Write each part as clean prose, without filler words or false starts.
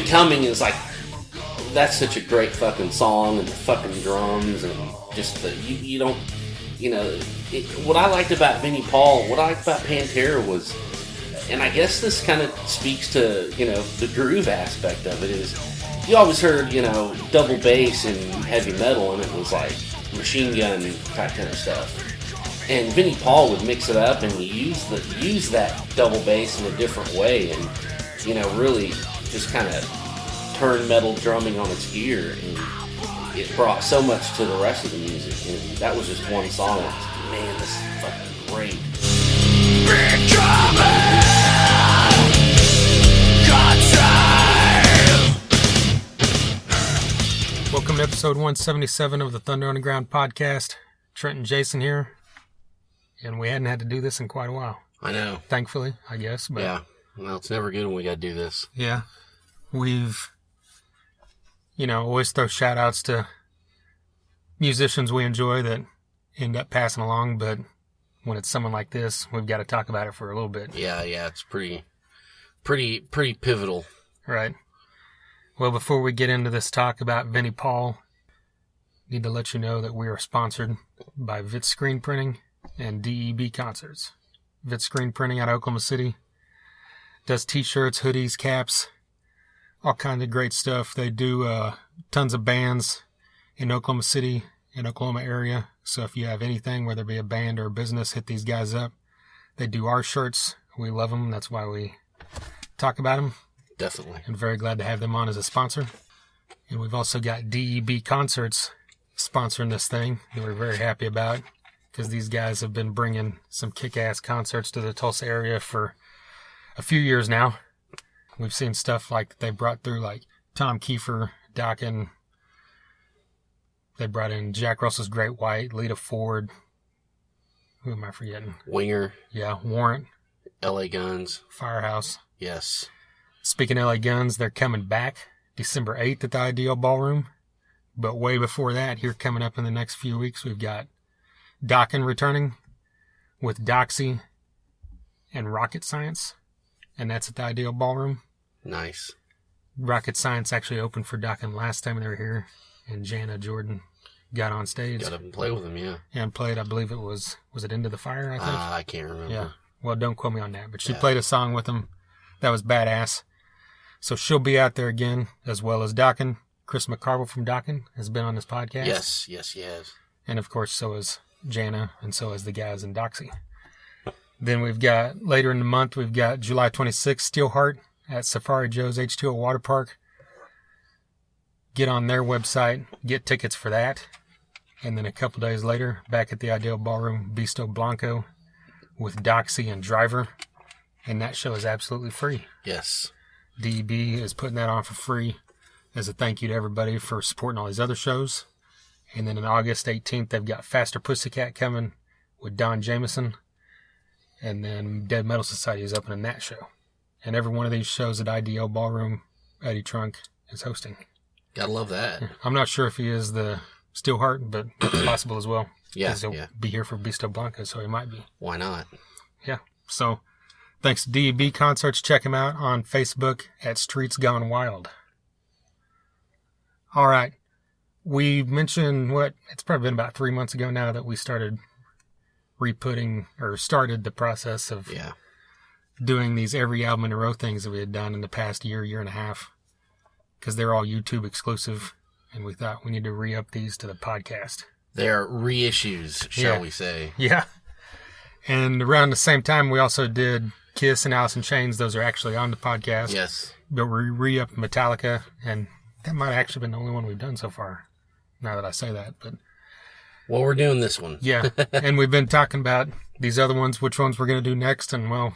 Becoming is like, that's such a great fucking song, and the fucking drums, and just the, you don't, you know, what I liked about Vinnie Paul, what I liked about Pantera was, and I guess this kind of speaks to, you know, the groove aspect of it, is you always heard, you know, double bass in heavy metal, and it was like machine gun type kind of stuff. And Vinnie Paul would mix it up and use that double bass in a different way, and, you know, really just kind of turn metal drumming on its ear, and it brought so much to the rest of the music. And that was just one song. And man, this is fucking great. Welcome to episode 177 of the Thunder Underground podcast. Trent and Jason here. And we hadn't had to do this in quite a while. I know. Thankfully, I guess. But yeah. Well, it's never good when we got to do this. Yeah. We've, you know, always throw shout outs to musicians we enjoy that end up passing along. But when it's someone like this, we've got to talk about it for a little bit. Yeah. It's pretty pivotal. Right. Well, before we get into this talk about Vinnie Paul, I need to let you know that we are sponsored by Vit Screen Printing and DEB Concerts. Vit Screen Printing out of Oklahoma City does t-shirts, hoodies, caps, all kinds of great stuff. They do tons of bands in Oklahoma City and Oklahoma area. So if you have anything, whether it be a band or a business, hit these guys up. They do our shirts. We love them. That's why we talk about them. Definitely. And very glad to have them on as a sponsor. And we've also got DEB Concerts sponsoring this thing that we're very happy about, because these guys have been bringing some kick-ass concerts to the Tulsa area for a few years now. We've seen stuff like they brought through, like Tom Kiefer, Dokken. They brought in Jack Russell's Great White, Lita Ford. Who am I forgetting? Winger. Yeah, Warrant. LA Guns. Firehouse. Yes. Speaking of LA Guns, they're coming back December 8th at the Ideal Ballroom. But way before that, here coming up in the next few weeks, we've got Dokken returning with Doxy and Rocket Science. And that's at the Ideal Ballroom. Nice. Rocket Science actually opened for Dokken last time they were here. And Jana Jordan got on stage. Got up and play with them, yeah. And played, I believe it was it Into the Fire, I think? I can't remember. Yeah. Well, don't quote me on that. But she played a song with them that was badass. So she'll be out there again, as well as Dokken. Chris McCarville from Dokken has been on this podcast. Yes, he has. And of course, so is Jana, and so is the guys in Doxy. Then we've got, later in the month, we've got July 26th, Steelheart at Safari Joe's H2O Water Park. Get on their website, get tickets for that. And then a couple days later, back at the Ideal Ballroom, Bisto Blanco with Doxy and Driver. And that show is absolutely free. Yes. DB is putting that on for free as a thank you to everybody for supporting all these other shows. And then on August 18th, they've got Faster Pussycat coming with Don Jameson. And then Dead Metal Society is opening that show. And every one of these shows at IDO Ballroom, Eddie Trunk is hosting. Gotta love that. I'm not sure if he is the Steelheart, but it's possible as well. Yeah, because he'll be here for Bisto Blanco, so he might be. Why not? Yeah. So, thanks to DEB Concerts. Check him out on Facebook at Streets Gone Wild. All right. We mentioned it's probably been about 3 months ago now that we started started the process of doing these every album in a row things that we had done in the past year and a half, because they're all YouTube exclusive, and we thought we need to re-up these to the podcast. They're reissues, shall we say. Yeah. And around the same time, we also did Kiss and Alice in Chains. Those are actually on the podcast. Yes. But we re-upped Metallica, and that might have actually been the only one we've done so far, now that I say that. But well, we're doing this one. Yeah. And we've been talking about these other ones, which ones we're going to do next, and, well,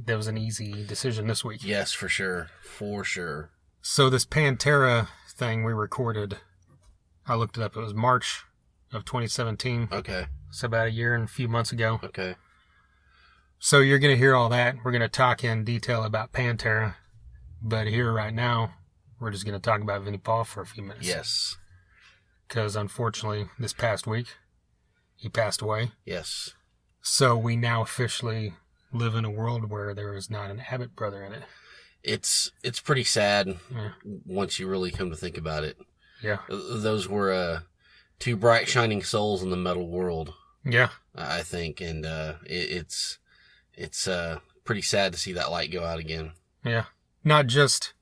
there was an easy decision this week. Yes, for sure. For sure. So this Pantera thing we recorded, I looked it up. It was March of 2017. Okay. So about a year and a few months ago. Okay. So you're going to hear all that. We're going to talk in detail about Pantera. But here right now, we're just going to talk about Vinnie Paul for a few minutes. Yes. Because unfortunately, this past week, he passed away. Yes. So we now officially live in a world where there is not an Abbott brother in it. it's pretty sad once you really come to think about it. Yeah. Those were two bright shining souls in the metal world. Yeah. I think, and it's pretty sad to see that light go out again. Yeah. Not just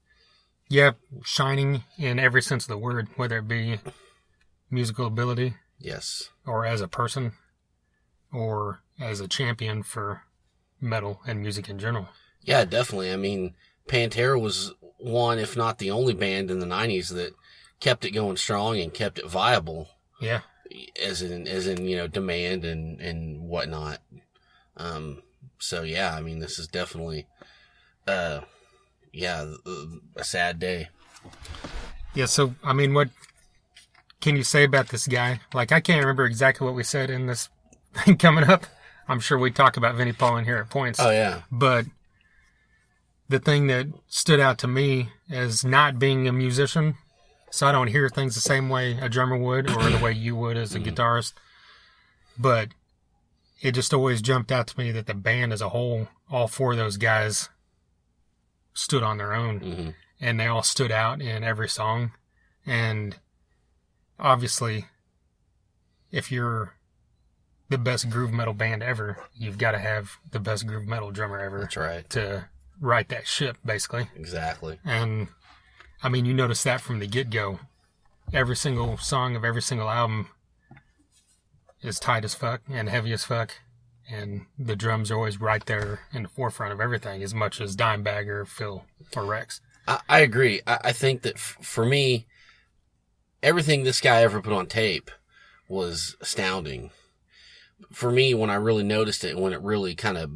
shining in every sense of the word, whether it be musical ability, yes, or as a person, or as a champion for metal and music in general. Yeah, definitely. I mean, Pantera was one, if not the only band in the 90s that kept it going strong and kept it viable. Yeah. As in, demand and whatnot. So yeah, I mean, this is definitely, a sad day. Yeah. So, I mean, what can you say about this guy? Like, I can't remember exactly what we said in this thing coming up. I'm sure we talk about Vinnie Paul in here at points. Oh yeah. But the thing that stood out to me as not being a musician, so I don't hear things the same way a drummer would or the way you would as a guitarist, but it just always jumped out to me that the band as a whole, all four of those guys stood on their own, and they all stood out in every song. And obviously, if you're the best groove metal band ever, you've got to have the best groove metal drummer ever. That's right. To right that ship, basically. Exactly. And I mean, you notice that from the get-go. Every single song of every single album is tight as fuck and heavy as fuck, and the drums are always right there in the forefront of everything, as much as Dimebag or Phil or Rex. I agree. I think that for me, everything this guy ever put on tape was astounding. For me, when I really noticed it, when it really kind of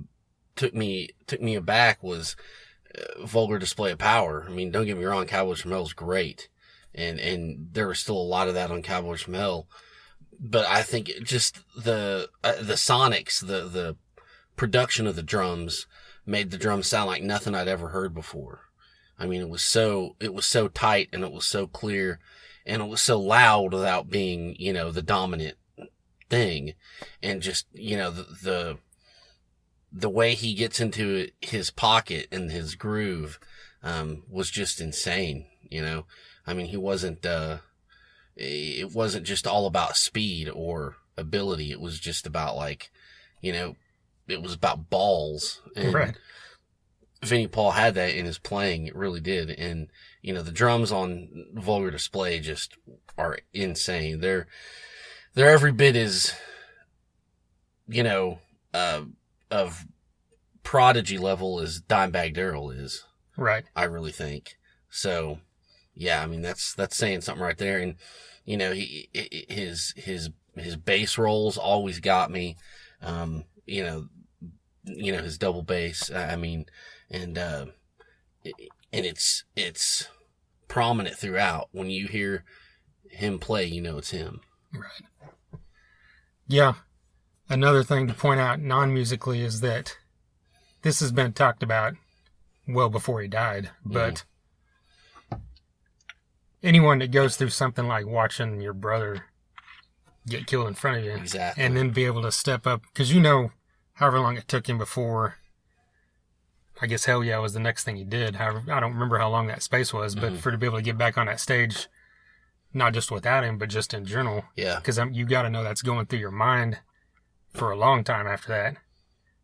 took me aback, was Vulgar Display of Power. I mean, don't get me wrong, Cowboys from Hell is great, and there was still a lot of that on Cowboys from Hell. But I think just the sonics, the production of the drums made the drums sound like nothing I'd ever heard before. I mean, it was so tight, and it was so clear, and it was so loud without being, the dominant thing. And just, the way he gets into his pocket and his groove, was just insane, I mean, it wasn't just all about speed or ability. It was just about it was about balls. And right. Vinnie Paul had that in his playing. It really did. And, the drums on Vulgar Display just are insane. They're every bit as, of prodigy level as Dimebag Darrell is. Right. I really think. So, yeah, I mean, that's saying something right there. And, his bass rolls always got me. His double bass. I mean, and it's prominent throughout. When you hear him play, it's him. Right. Yeah. Another thing to point out non-musically is that this has been talked about well before he died, but anyone that goes through something like watching your brother get killed in front of you, exactly, and then be able to step up, because however long it took him before, I guess Hell Yeah was the next thing he did. However, I don't remember how long that space was, but to be able to get back on that stage, not just without him, but just in general, because you got to know that's going through your mind for a long time after that,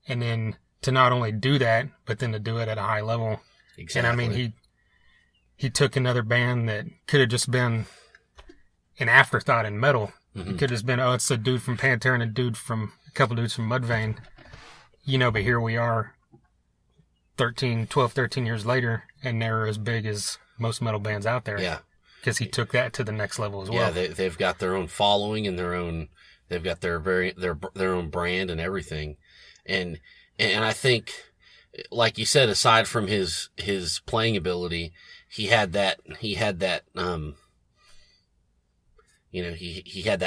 and then to not only do that, but then to do it at a high level. Exactly. And I mean, he took another band that could have just been an afterthought in metal. It could have just been, it's a dude from Pantera and a couple dudes from Mudvayne. But here we are 13 years later, and they're as big as most metal bands out there. Yeah. Because he took that to the next level as well. Yeah, they've got their own following and they've got their own brand and everything. And I think, like you said, aside from his playing ability, he had that he had that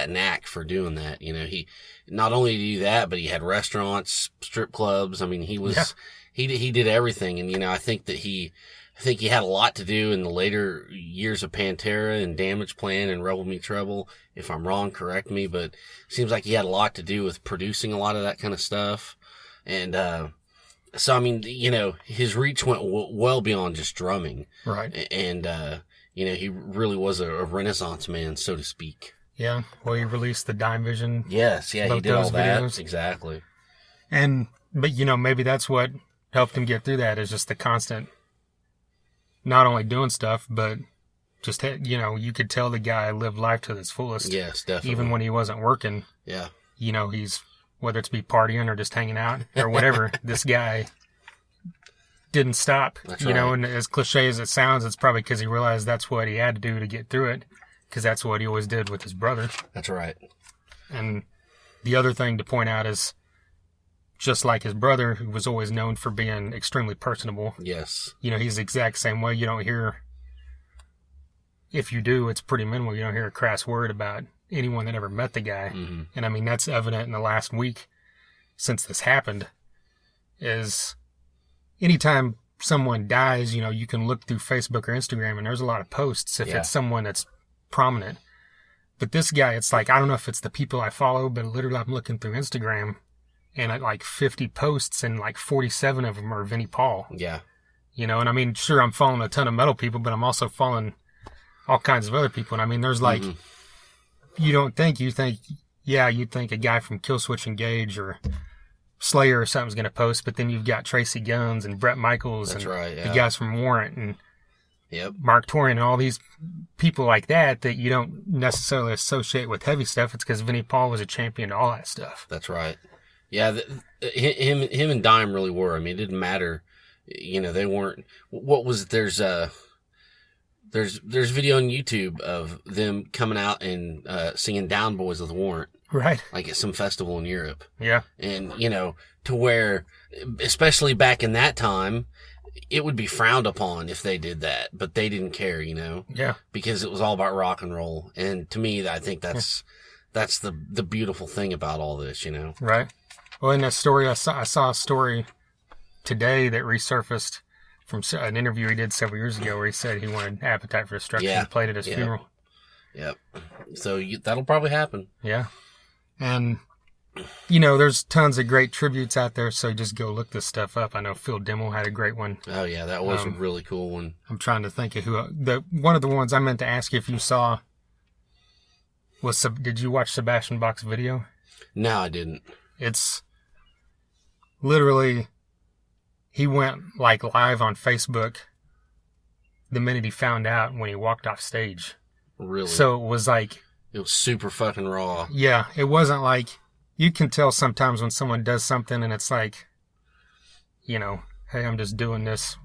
knack for doing that. He not only did he do that, but he had restaurants, strip clubs. I mean, he did everything. And, I think he had a lot to do in the later years of Pantera and Damage Plan and Rebel Me Trouble. If I'm wrong, correct me, but it seems like he had a lot to do with producing a lot of that kind of stuff. And, So, I mean, his reach went well beyond just drumming. Right. And, he really was a Renaissance man, so to speak. Yeah. Well, he released the Dime Vision. Yes. Yeah, he did all that. Videos. Exactly. But, maybe that's what helped him get through that, is just the constant, not only doing stuff, but just, you could tell the guy lived life to its fullest. Yes, definitely. Even when he wasn't working. Yeah. He's, whether it's be partying or just hanging out or whatever, this guy didn't stop. That's right. And as cliche as it sounds, it's probably because he realized that's what he had to do to get through it, because that's what he always did with his brother. That's right. And the other thing to point out is, just like his brother, who was always known for being extremely personable. Yes. He's the exact same way. You don't hear, if you do, it's pretty minimal. You don't hear a crass word about anyone that ever met the guy. Mm-hmm. And I mean, that's evident in the last week since this happened, is anytime someone dies, you can look through Facebook or Instagram and there's a lot of posts if it's someone that's prominent. But this guy, it's like, I don't know if it's the people I follow, but literally I'm looking through Instagram and at like 50 posts and like 47 of them are Vinnie Paul. Yeah. And I mean, sure, I'm following a ton of metal people, but I'm also following all kinds of other people. And I mean, there's like, you think a guy from Killswitch Engage or Slayer or something's going to post, but then you've got Tracy Guns and Bret Michaels. That's and right, yeah. the guys from Warrant and Yep. Mark Torian and all these people like that you don't necessarily associate with heavy stuff. It's because Vinnie Paul was a champion to all that stuff. That's right. Yeah, him and Dime really were. I mean, it didn't matter. They weren't. What was it? There's video on YouTube of them coming out and singing "Down Boys" with Warrant, right? Like at some festival in Europe. Yeah, and to where, especially back in that time, it would be frowned upon if they did that, but they didn't care, Yeah, because it was all about rock and roll. And to me, I think that's the beautiful thing about all this, Right. Well, in that story, I saw a story today that resurfaced from an interview he did several years ago where he said he wanted Appetite for Destruction and played at his funeral. Yep. So that'll probably happen. Yeah. And, there's tons of great tributes out there, so just go look this stuff up. I know Phil Dimmel had a great one. Oh, yeah, that was a really cool one. I'm trying to think of one of the ones I meant to ask you if you saw was, did you watch Sebastian Bach's video? No, I didn't. It's literally, he went like live on Facebook the minute he found out when he walked off stage. Really? So it was like, it was super fucking raw. Yeah, it wasn't like, you can tell sometimes when someone does something and it's like, hey, I'm just doing this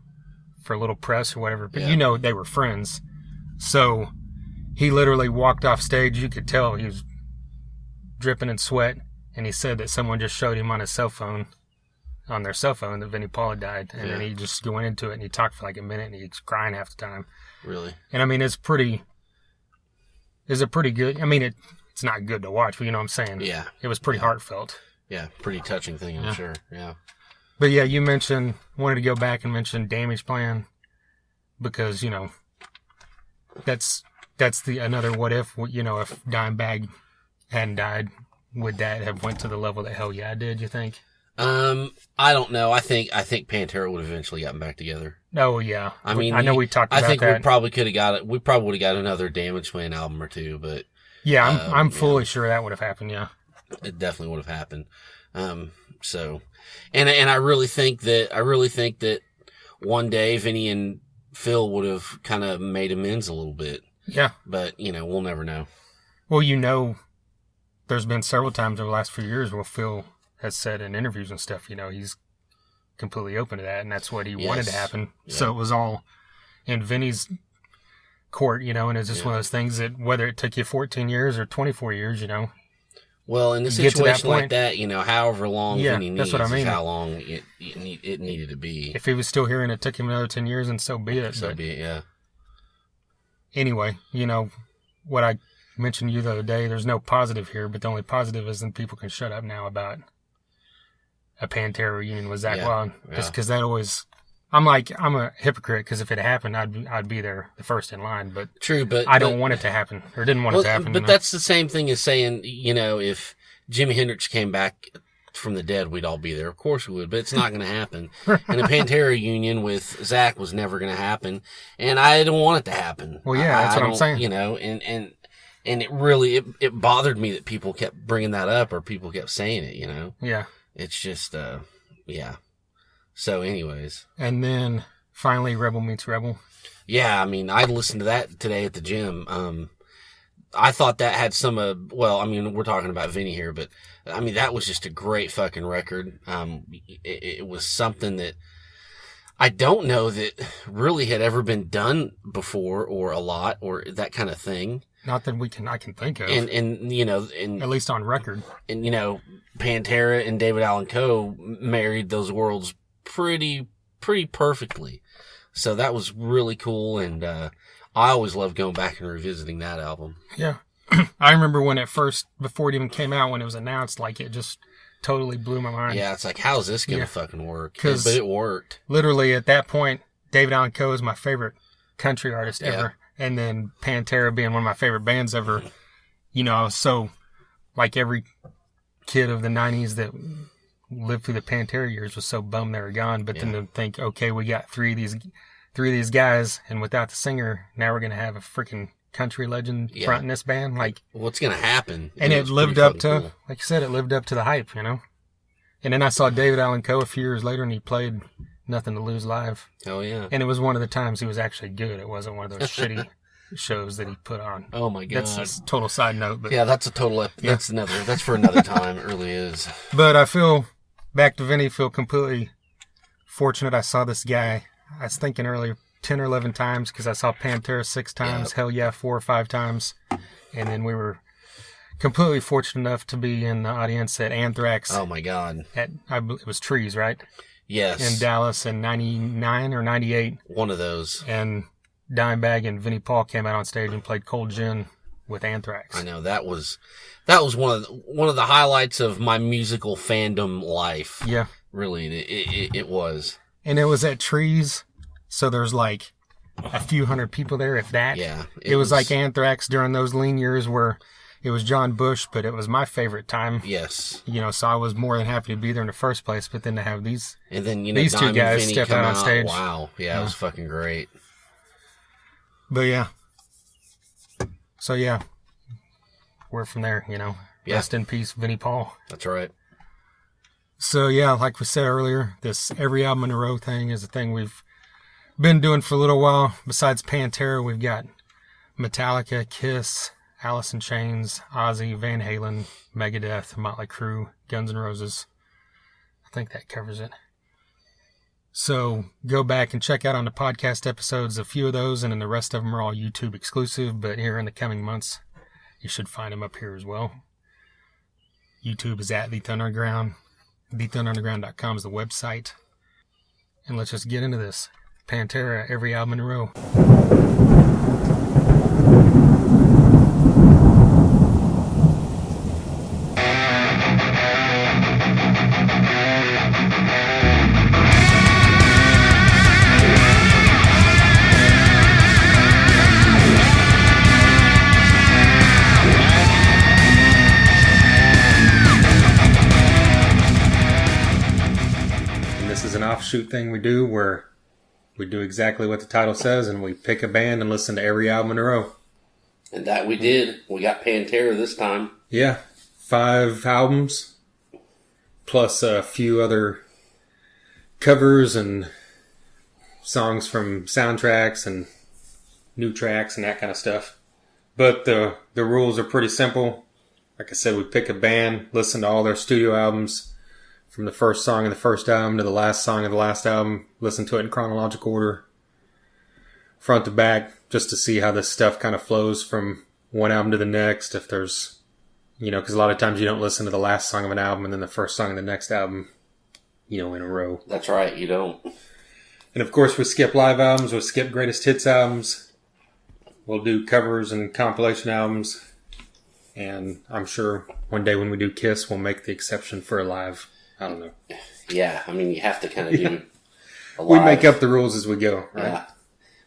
for a little press or whatever. But they were friends. So he literally walked off stage. You could tell he was dripping in sweat. And he said that someone just showed him on their cell phone that Vinnie Paul had died. And then he just went into it and he talked for like a minute and he was crying half the time. Really? And I mean, it's a pretty good, I mean, it's not good to watch, but you know what I'm saying? Yeah. It was pretty heartfelt. Yeah, pretty touching thing, I'm sure. Yeah. But yeah, you wanted to go back and mention Damage Plan because, that's another what if, if Dimebag hadn't died, would that have went to the level that Hell Yeah did, you think? I don't know. I think Pantera would have eventually gotten back together. Oh yeah. I mean, I know we talked about that. I think we probably could have got it. We probably would have got another Damage Plan album or two, but yeah, I'm fully sure that would have happened. Yeah, it definitely would have happened. So, and I really think that one day Vinny and Phil would have kind of made amends a little bit. Yeah, but we'll never know. Well, there's been several times over the last few years where Phil has said in interviews and stuff, he's completely open to that, and that's what he wanted to happen. Yeah. So it was all in Vinny's court, and it's just one of those things that whether it took you 14 years or 24 years, Well, in a situation like that, however long Vinny needs, that's what I mean. Is how long it needed to be. If he was still here and it took him another 10 years, and so be it. So be it, yeah. Anyway, what I mentioned to you the other day, there's no positive here, but the only positive is that people can shut up now about a Pantera reunion with Zakk Wylde. Just because that always, I'm a hypocrite because if it happened, I'd be there the first in line. But true, but I don't want it to happen or didn't want it to happen. But that's the same thing as saying, if Jimi Hendrix came back from the dead, we'd all be there. Of course we would, but it's not going to happen. And a Pantera reunion with Zach was never going to happen, and I didn't want it to happen. Well, yeah, that's what I'm saying. You know, and it really it bothered me that people kept bringing that up or people kept saying it. You know, yeah, it's just yeah. So, anyways, and then finally, Rebel Meets Rebel. Yeah, I mean, I listened to that today at the gym. I thought that had some well, I mean, we're talking about Vinnie here, but I mean, that was just a great fucking record. It was something that I don't know that really had ever been done before or a lot or that kind of thing. Not that I can think of. And you know, at least on record. And, you know, Pantera and David Allan Coe married those worlds pretty perfectly. So that was really cool. And, I always love going back and revisiting that album. Yeah. I remember when before it even came out, when it was announced, like it just totally blew my mind. Yeah, it's like, how's this going to fucking work? But it worked. Literally at that point, David Allan Coe is my favorite country artist ever. And then Pantera being one of my favorite bands ever. You know, I was so, like every kid of the 90s that lived through the Pantera years was so bummed they were gone. But then to think, okay, we got three of these guys, and without the singer, now we're going to have a freaking country legend fronting this band. Like, what's going to happen? And it lived up to, like you said, it lived up to the hype, you know? And then I saw David Allan Coe a few years later, and he played Nothing to Lose live. Oh, yeah. And it was one of the times he was actually good. It wasn't one of those shitty shows that he put on. Oh, my God. That's a total side note. But yeah, that's a total, that's for another time. It really is. But I feel, back to Vinnie, feel completely fortunate I saw this guy. I was thinking earlier, 10 or 11 times, because I saw Pantera 6 times, Hell Yeah 4 or 5 times. And then we were completely fortunate enough to be in the audience at Anthrax. Oh, my God. It was Trees, right? Yes. In Dallas in 99 or 98. One of those. And Dimebag and Vinnie Paul came out on stage and played Cold Gin with Anthrax. I know, that was one of the highlights of my musical fandom life. Yeah. Really, it was. And it was at Trees, so there's like a few hundred people there, if that. Yeah. It was like Anthrax during those lean years where it was John Bush, but it was my favorite time. Yes. You know, so I was more than happy to be there in the first place, but then to have these these two guys step out on stage. Wow. Yeah, it was fucking great. But yeah. So yeah. We're from there, you know. Yeah. Rest in peace, Vinnie Paul. That's right. So yeah, like we said earlier, this every album in a row thing is a thing we've been doing for a little while. Besides Pantera, we've got Metallica, Kiss, Alice in Chains, Ozzy, Van Halen, Megadeth, Motley Crue, Guns N' Roses. I think that covers it. So go back and check out on the podcast episodes a few of those, and then the rest of them are all YouTube exclusive, but here in the coming months, you should find them up here as well. YouTube is at The Thunderground. TheThunderground.com is the website. And let's just get into this. Pantera, every album in a row. Offshoot thing we do where we do exactly what the title says and we pick a band and listen to every album in a row. And that we did. We got Pantera this time. Yeah. 5 albums plus a few other covers and songs from soundtracks and new tracks and that kind of stuff. But the rules are pretty simple. Like I said, we pick a band, listen to all their studio albums, from the first song of the first album to the last song of the last album, listen to it in chronological order, front to back, just to see how this stuff kind of flows from one album to the next. If there's, you know, because a lot of times you don't listen to the last song of an album and then the first song of the next album, you know, in a row. That's right, you don't. And of course, we skip live albums, we skip greatest hits albums, we'll do covers and compilation albums, and I'm sure one day when we do Kiss, we'll make the exception for a live. I don't know. Yeah, I mean, you have to kind of do a live. We make up the rules as we go, right? Yeah.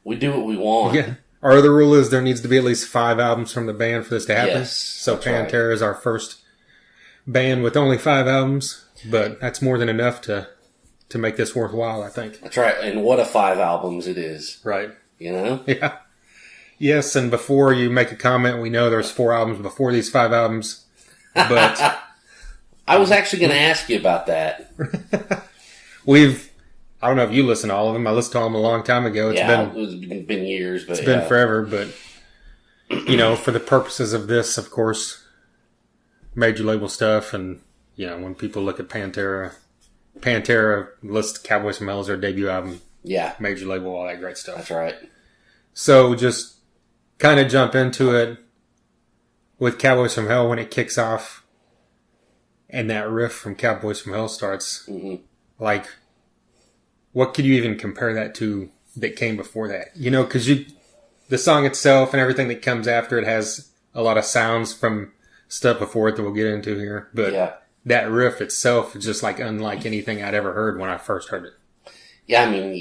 We do what we want. Yeah. Our other rule is there needs to be at least 5 albums from the band for this to happen. Yes, so that's Pantera right. is our first band with only 5 albums. But that's more than enough to make this worthwhile, I think. That's right. And what a 5 albums it is. Right. You know? Yeah. Yes, and before you make a comment, we know there's 4 albums before these 5 albums. But I was actually going to ask you about that. I don't know if you listen to all of them. I listened to all of them a long time ago. It's been years, but it's been forever. But for the purposes of this, of course, major label stuff, and when people look at Pantera lists Cowboys from Hell as their debut album. Yeah, major label, all that great stuff. That's right. So just kind of jump into it with Cowboys from Hell when it kicks off, and that riff from Cowboys from Hell starts. Mm-hmm. Like, what could you even compare that to that came before that? Because the song itself and everything that comes after it has a lot of sounds from stuff before it that we'll get into here. But that riff itself is just like unlike anything I'd ever heard when I first heard it. Yeah, I mean,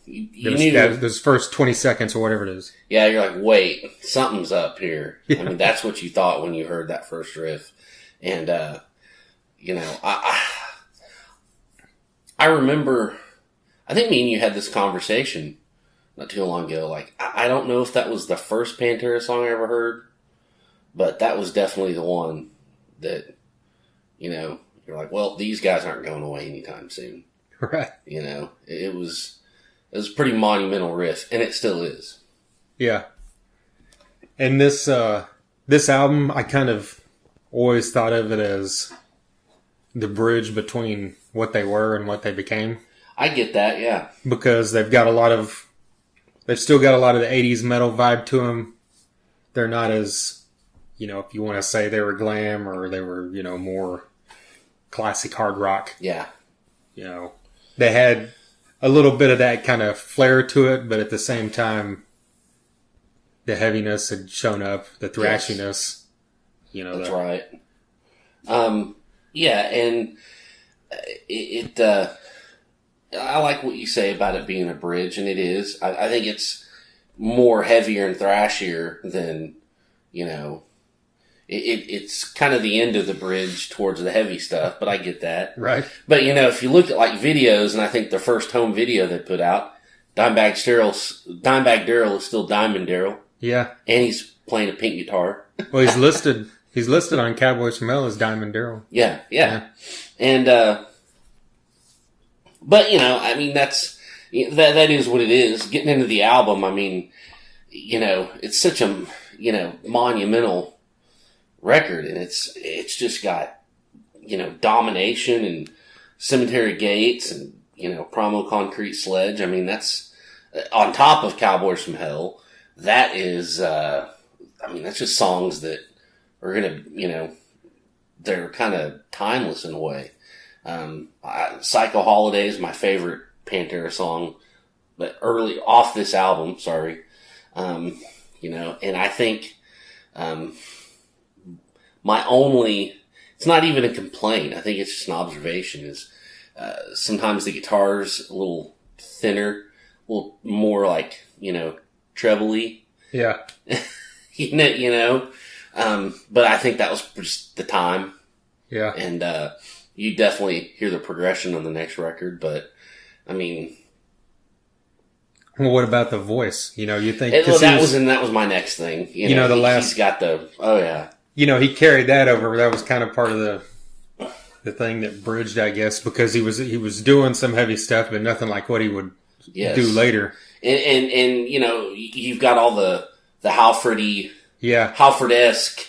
you knew those first 20 seconds or whatever it is. Yeah, you're like, wait, something's up here. Yeah. I mean, that's what you thought when you heard that first riff. And, I remember, I think me and you had this conversation not too long ago. Like, I don't know if that was the first Pantera song I ever heard, but that was definitely the one that, you're like, well, these guys aren't going away anytime soon. Right. It was a pretty monumental riff, and it still is. Yeah. And this album, I kind of always thought of it as the bridge between what they were and what they became. I get that, yeah. Because they've still got a lot of the 80s metal vibe to them. They're not as, if you want to say they were glam or they were, more classic hard rock. Yeah. They had a little bit of that kind of flair to it, but at the same time, the heaviness had shown up, the thrashiness. That's right. Yeah, and I like what you say about it being a bridge, and it is. I think it's more heavier and thrashier than, it's kind of the end of the bridge towards the heavy stuff, but I get that. Right. But, if you look at like videos, and I think the first home video they put out, Dimebag Darrell is still Diamond Darrell. Yeah. And he's playing a pink guitar. Well, he's listed on Cowboys from Hell as Diamond Darrell. Yeah. And, but, I mean, that is what it is. Getting into the album, I mean, it's such a, monumental record, and it's just got, domination and Cemetery Gates and, Primal Concrete Sledge. I mean, that's on top of Cowboys from Hell. That is, that's just songs that are going to, they're kind of timeless in a way. Psycho Holiday is my favorite Pantera song, but early off this album, sorry. And I think, it's not even a complaint. I think it's just an observation is, sometimes the guitar's a little thinner, a little more like, trebly. Yeah. But I think that was just the time. Yeah. And, you definitely hear the progression on the next record, but I mean, well, what about the voice? You think that was my next thing. He's got he carried that over. That was kind of part of the thing that bridged, I guess, because he was doing some heavy stuff, but nothing like what he would do later. And you've got all the Halford-y, Halford-esque,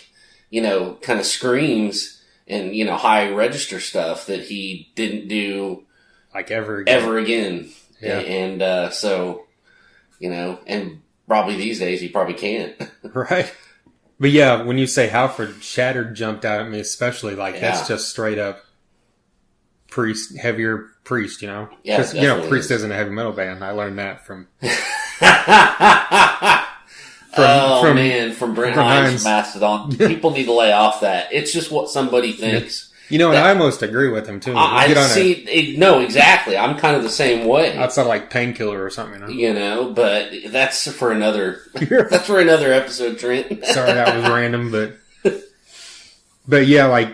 kind of screams. And, high register stuff that he didn't do like ever again. Yeah. And, so, and probably these days he probably can't. Right. But yeah, when you say Halford, Shattered jumped out at me, especially that's just straight up heavier Priest, Yeah. Because, Priest isn't a heavy metal band. I learned that from from Brent Hines Mastodon. People need to lay off that. It's just what somebody thinks. And I almost agree with him too. No, exactly. I'm kind of the same way. Outside like Painkiller or something, but that's for another. That's for another episode, Trent. Sorry, that was random, but yeah, like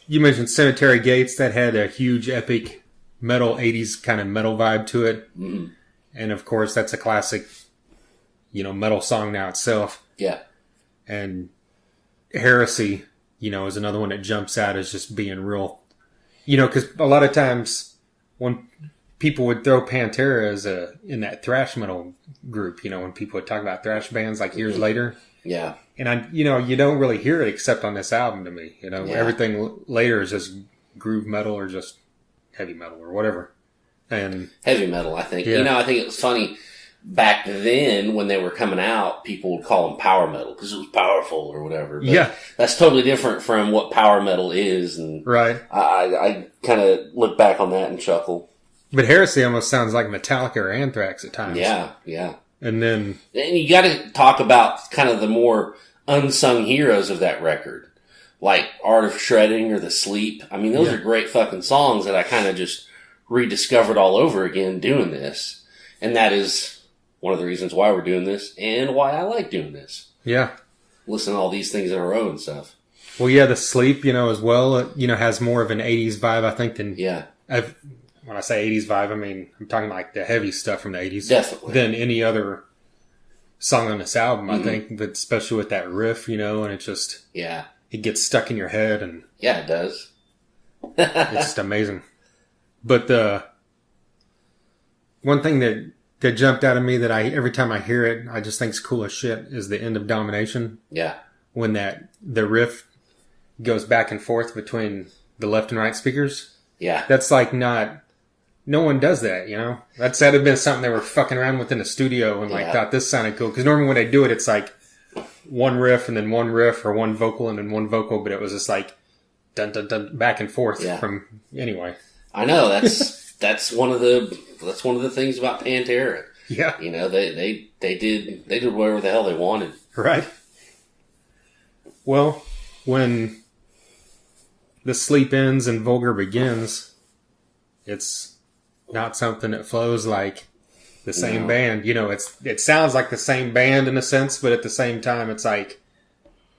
you mentioned Cemetery Gates. That had a huge, epic metal 80s kind of metal vibe to it. Mm-hmm. And of course, that's a classic, metal song now itself. Yeah. And Heresy, is another one that jumps out as just being real. Because a lot of times when people would throw Pantera as in that thrash metal group, when people would talk about thrash bands like years later. Yeah. And you don't really hear it except on this album to me. Everything later is just groove metal or just heavy metal or whatever. And heavy metal, I think. Yeah. I think it was funny. Back then, when they were coming out, people would call them power metal because it was powerful or whatever. But yeah. That's totally different from what power metal is. And right. I kind of look back on that and chuckle. But Heresy almost sounds like Metallica or Anthrax at times. Yeah, yeah. And you got to talk about kind of the more unsung heroes of that record, like Art of Shredding or The Sleep. I mean, those are great fucking songs that I kind of just rediscovered all over again doing this. And that is one of the reasons why we're doing this and why I like doing this. Yeah. Listen to all these things in a row and stuff. Well, yeah, The Sleep, as well, has more of an 80s vibe, I think, than... Yeah. When I say 80s vibe, I mean, I'm talking like the heavy stuff from the 80s. Definitely. Than any other song on this album, I think. But especially with that riff, and it just... Yeah. It gets stuck in your head, and... Yeah, it does. It's just amazing. But the... One thing that jumped out of me that every time I hear it, I just think is cool as shit is the End of Domination. Yeah. When the riff goes back and forth between the left and right speakers. Yeah. That's like not... No one does that, That'd have been something they were fucking around with in the studio and thought this sounded cool. Because normally when they do it, it's like one riff and then one riff or one vocal and then one vocal, but it was just like dun dun dun back and forth from anyway. I know that's one of the things about Pantera. Yeah. They did whatever the hell they wanted. Right. Well, when The Sleep ends and Vulgar begins, it's not something that flows like the same band. It sounds like the same band in a sense, but at the same time, it's like,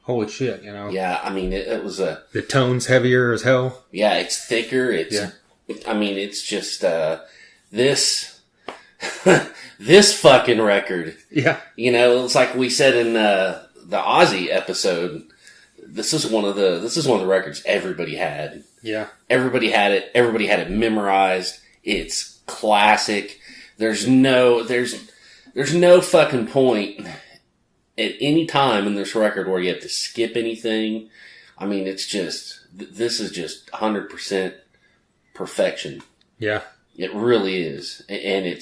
holy shit, Yeah, I mean, it was the tone's heavier as hell. Yeah, it's thicker. I mean, it's just, this fucking record. Yeah. It's like we said in, the Ozzy episode, this is one of the records everybody had. Yeah. Everybody had it. Everybody had it memorized. It's classic. There's no fucking point at any time in this record where you have to skip anything. I mean, it's just, this is just 100% perfection. Yeah. It really is. And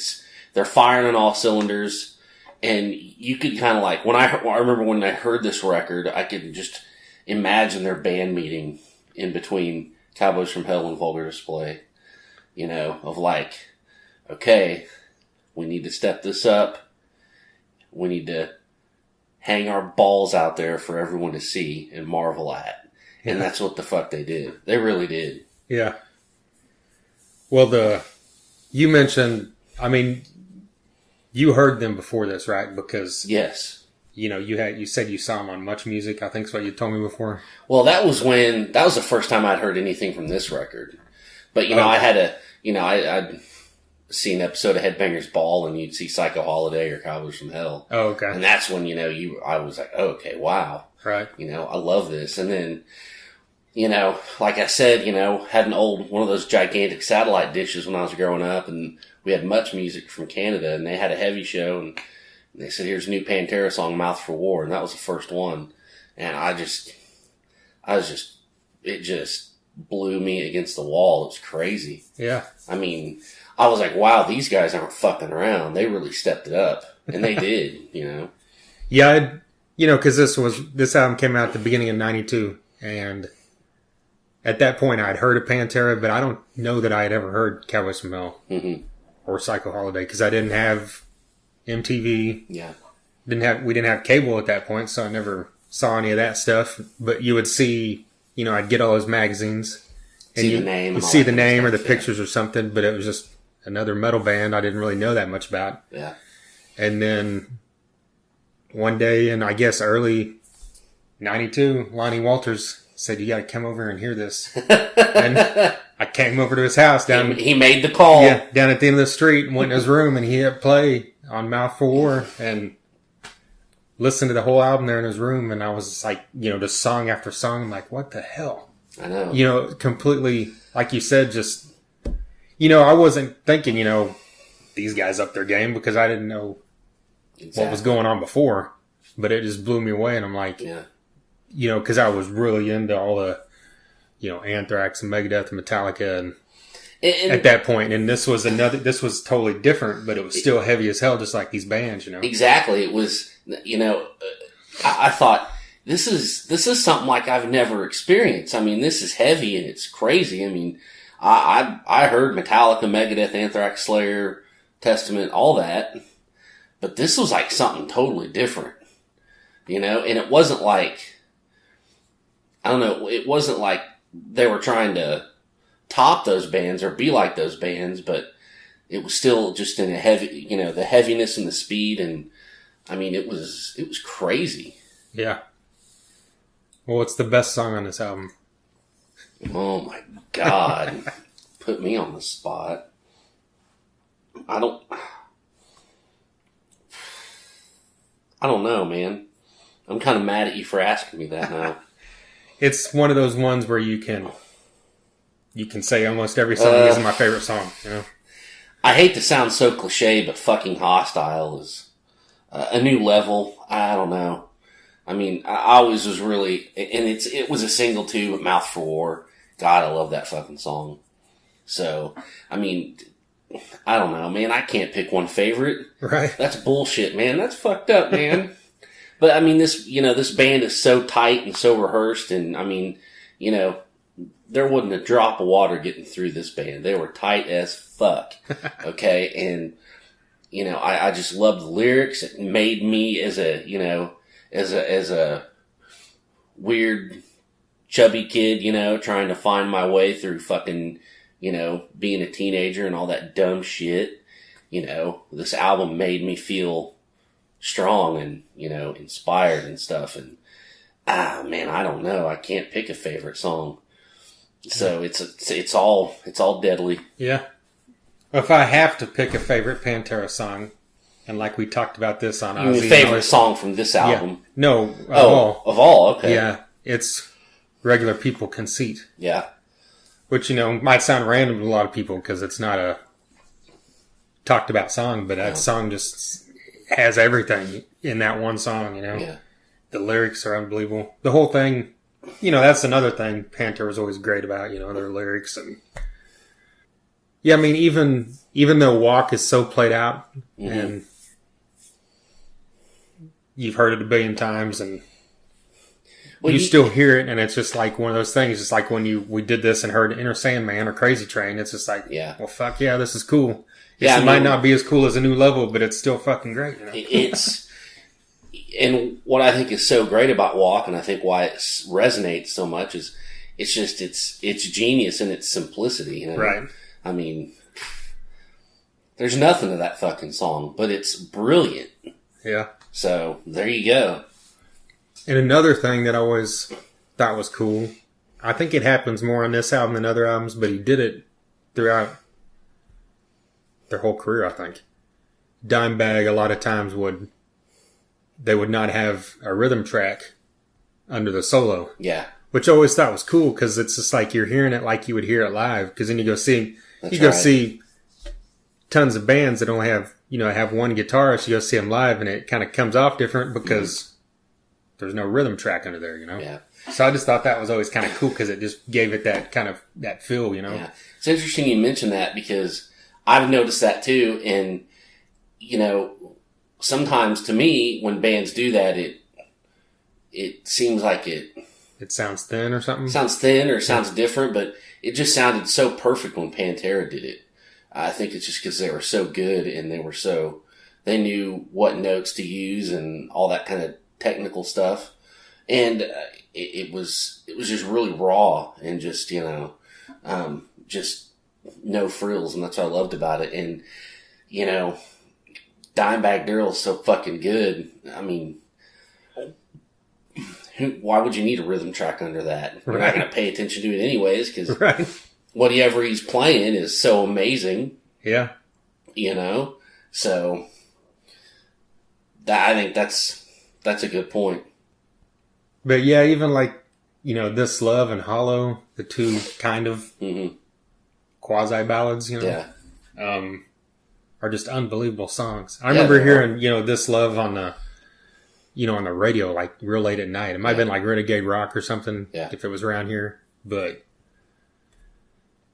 they're firing on all cylinders. And you could kind of like, I remember when I heard this record, I could just imagine their band meeting in between Cowboys from Hell and Vulgar Display. Of like, okay, we need to step this up. We need to hang our balls out there for everyone to see and marvel at. Yeah. And that's what the fuck they did. They really did. Yeah. Well, you mentioned, I mean, you heard them before this, right? Because yes, you said you saw them on Much Music. I think is what you told me before. Well, that was the first time I'd heard anything from this record. But I had I'd seen an episode of Headbangers Ball, and you'd see Psycho Holiday or Cowboys from Hell. Oh, okay. And that's when I was like, oh, okay, wow, right. I love this. And then, like I said, had one of those gigantic satellite dishes when I was growing up, and we had Much Music from Canada, and they had a heavy show, and they said, here's a new Pantera song, Mouth for War, and that was the first one. And it just blew me against the wall. It was crazy. Yeah. I mean, I was like, wow, these guys aren't fucking around. They really stepped it up. And they did, Yeah, because this album came out at the beginning of 92, and at that point I'd heard of Pantera, but I don't know that I had ever heard Cowboys from Hell or Psycho Holiday, because I didn't have MTV. Yeah. We didn't have cable at that point, so I never saw any of that stuff. But you would see, I'd get all those magazines, and you'd see the name or the pictures or something, but it was just another metal band I didn't really know that much about. Yeah. And then one day in, I guess, early 92, Lonnie Walters said, "You got to come over and hear this." And I came over to his house down. He made the call. Yeah, down at the end of the street, and went in his room, and he hit play on Mouth for War, and listened to the whole album there in his room. And I was like, just song after song. I'm like, what the hell? I know. Completely, like you said, just, I wasn't thinking, these guys up their game because I didn't know what was going on before. But it just blew me away, and I'm like, because I was really into all the, Anthrax and Megadeth and Metallica and at that point. And this was totally different, but it was still heavy as hell, just like these bands, Exactly. It was, I thought, this is something like I've never experienced. I mean, this is heavy and it's crazy. I mean, I heard Metallica, Megadeth, Anthrax, Slayer, Testament, all that, but this was like something totally different, and it wasn't like, I don't know, it wasn't like they were trying to top those bands or be like those bands, but it was still just in a heavy, the heaviness and the speed, and I mean, it was crazy. Yeah. Well, what's the best song on this album? Oh my God. Put me on the spot. I don't know, man. I'm kind of mad at you for asking me that now. It's one of those ones where you can say almost every song is my favorite song, I hate to sound so cliche, but fucking Hostile is a new level. I don't know. I mean, I always was really, and it was a single too, but Mouth for War. God, I love that fucking song. So, I mean, I don't know, man. I can't pick one favorite. Right. That's bullshit, man. That's fucked up, man. But I mean, this band is so tight and so rehearsed, and I mean, there wasn't a drop of water getting through this band. They were tight as fuck. Okay. And, I just loved the lyrics. It made me as a weird chubby kid, trying to find my way through fucking, being a teenager and all that dumb shit. This album made me feel strong and, inspired and stuff. And, man, I don't know. I can't pick a favorite song. So it's all deadly. Yeah. Well, if I have to pick a favorite Pantera song, and like we talked about this on Ozzy, favorite song from this album? Yeah. No, of all, okay. Yeah, it's Regular People Conceit. Yeah. Which, might sound random to a lot of people because it's not a talked about song, but that song just has everything in that one song, Yeah. The lyrics are unbelievable. The whole thing, that's another thing Pantera was always great about, their lyrics. And yeah, I mean, even though Walk is so played out, and you've heard it a billion times, and you still hear it, and it's just like one of those things. Just like when we did this and heard Inner Sandman or Crazy Train, it's just like, well, fuck yeah, this is cool. It might not be as cool as A New Level, but it's still fucking great. It's, and what I think is so great about Walk, and I think why it resonates so much, is it's genius in its simplicity. Right. I mean, there's nothing to that fucking song, but it's brilliant. Yeah. So there you go. And another thing that I always thought was cool, I think it happens more on this album than other albums, but he did it throughout their whole career, I think. Dimebag, a lot of times would not have a rhythm track under the solo. Yeah. Which I always thought was cool because it's just like you're hearing it like you would hear it live. Because then you go see tons of bands that only have, have one guitarist. You go see them live and it kind of comes off different because there's no rhythm track under there, Yeah. So I just thought that was always kind of cool because it just gave it that kind of, that feel, Yeah. It's interesting you mention that because I've noticed that too. And, sometimes to me, when bands do that, it seems like it sounds thin or something. Sounds thin or sounds different, but it just sounded so perfect when Pantera did it. I think it's just because they were so good and they knew what notes to use and all that kind of technical stuff. And it was just really raw and just, just no frills. And that's what I loved about it. And, Dimebag Darrell's so fucking good. I mean, why would you need a rhythm track under that? You're not going to pay attention to it anyways, because Right. whatever he's playing is so amazing. Yeah. You know? So, I think that's a good point. But yeah, even like, This Love and Hollow, the two kind of quasi ballads, Yeah. Are just unbelievable songs. I remember hearing, This Love on the, on the radio, like real late at night. It might have been like Renegade Rock or something, if it was around here. But,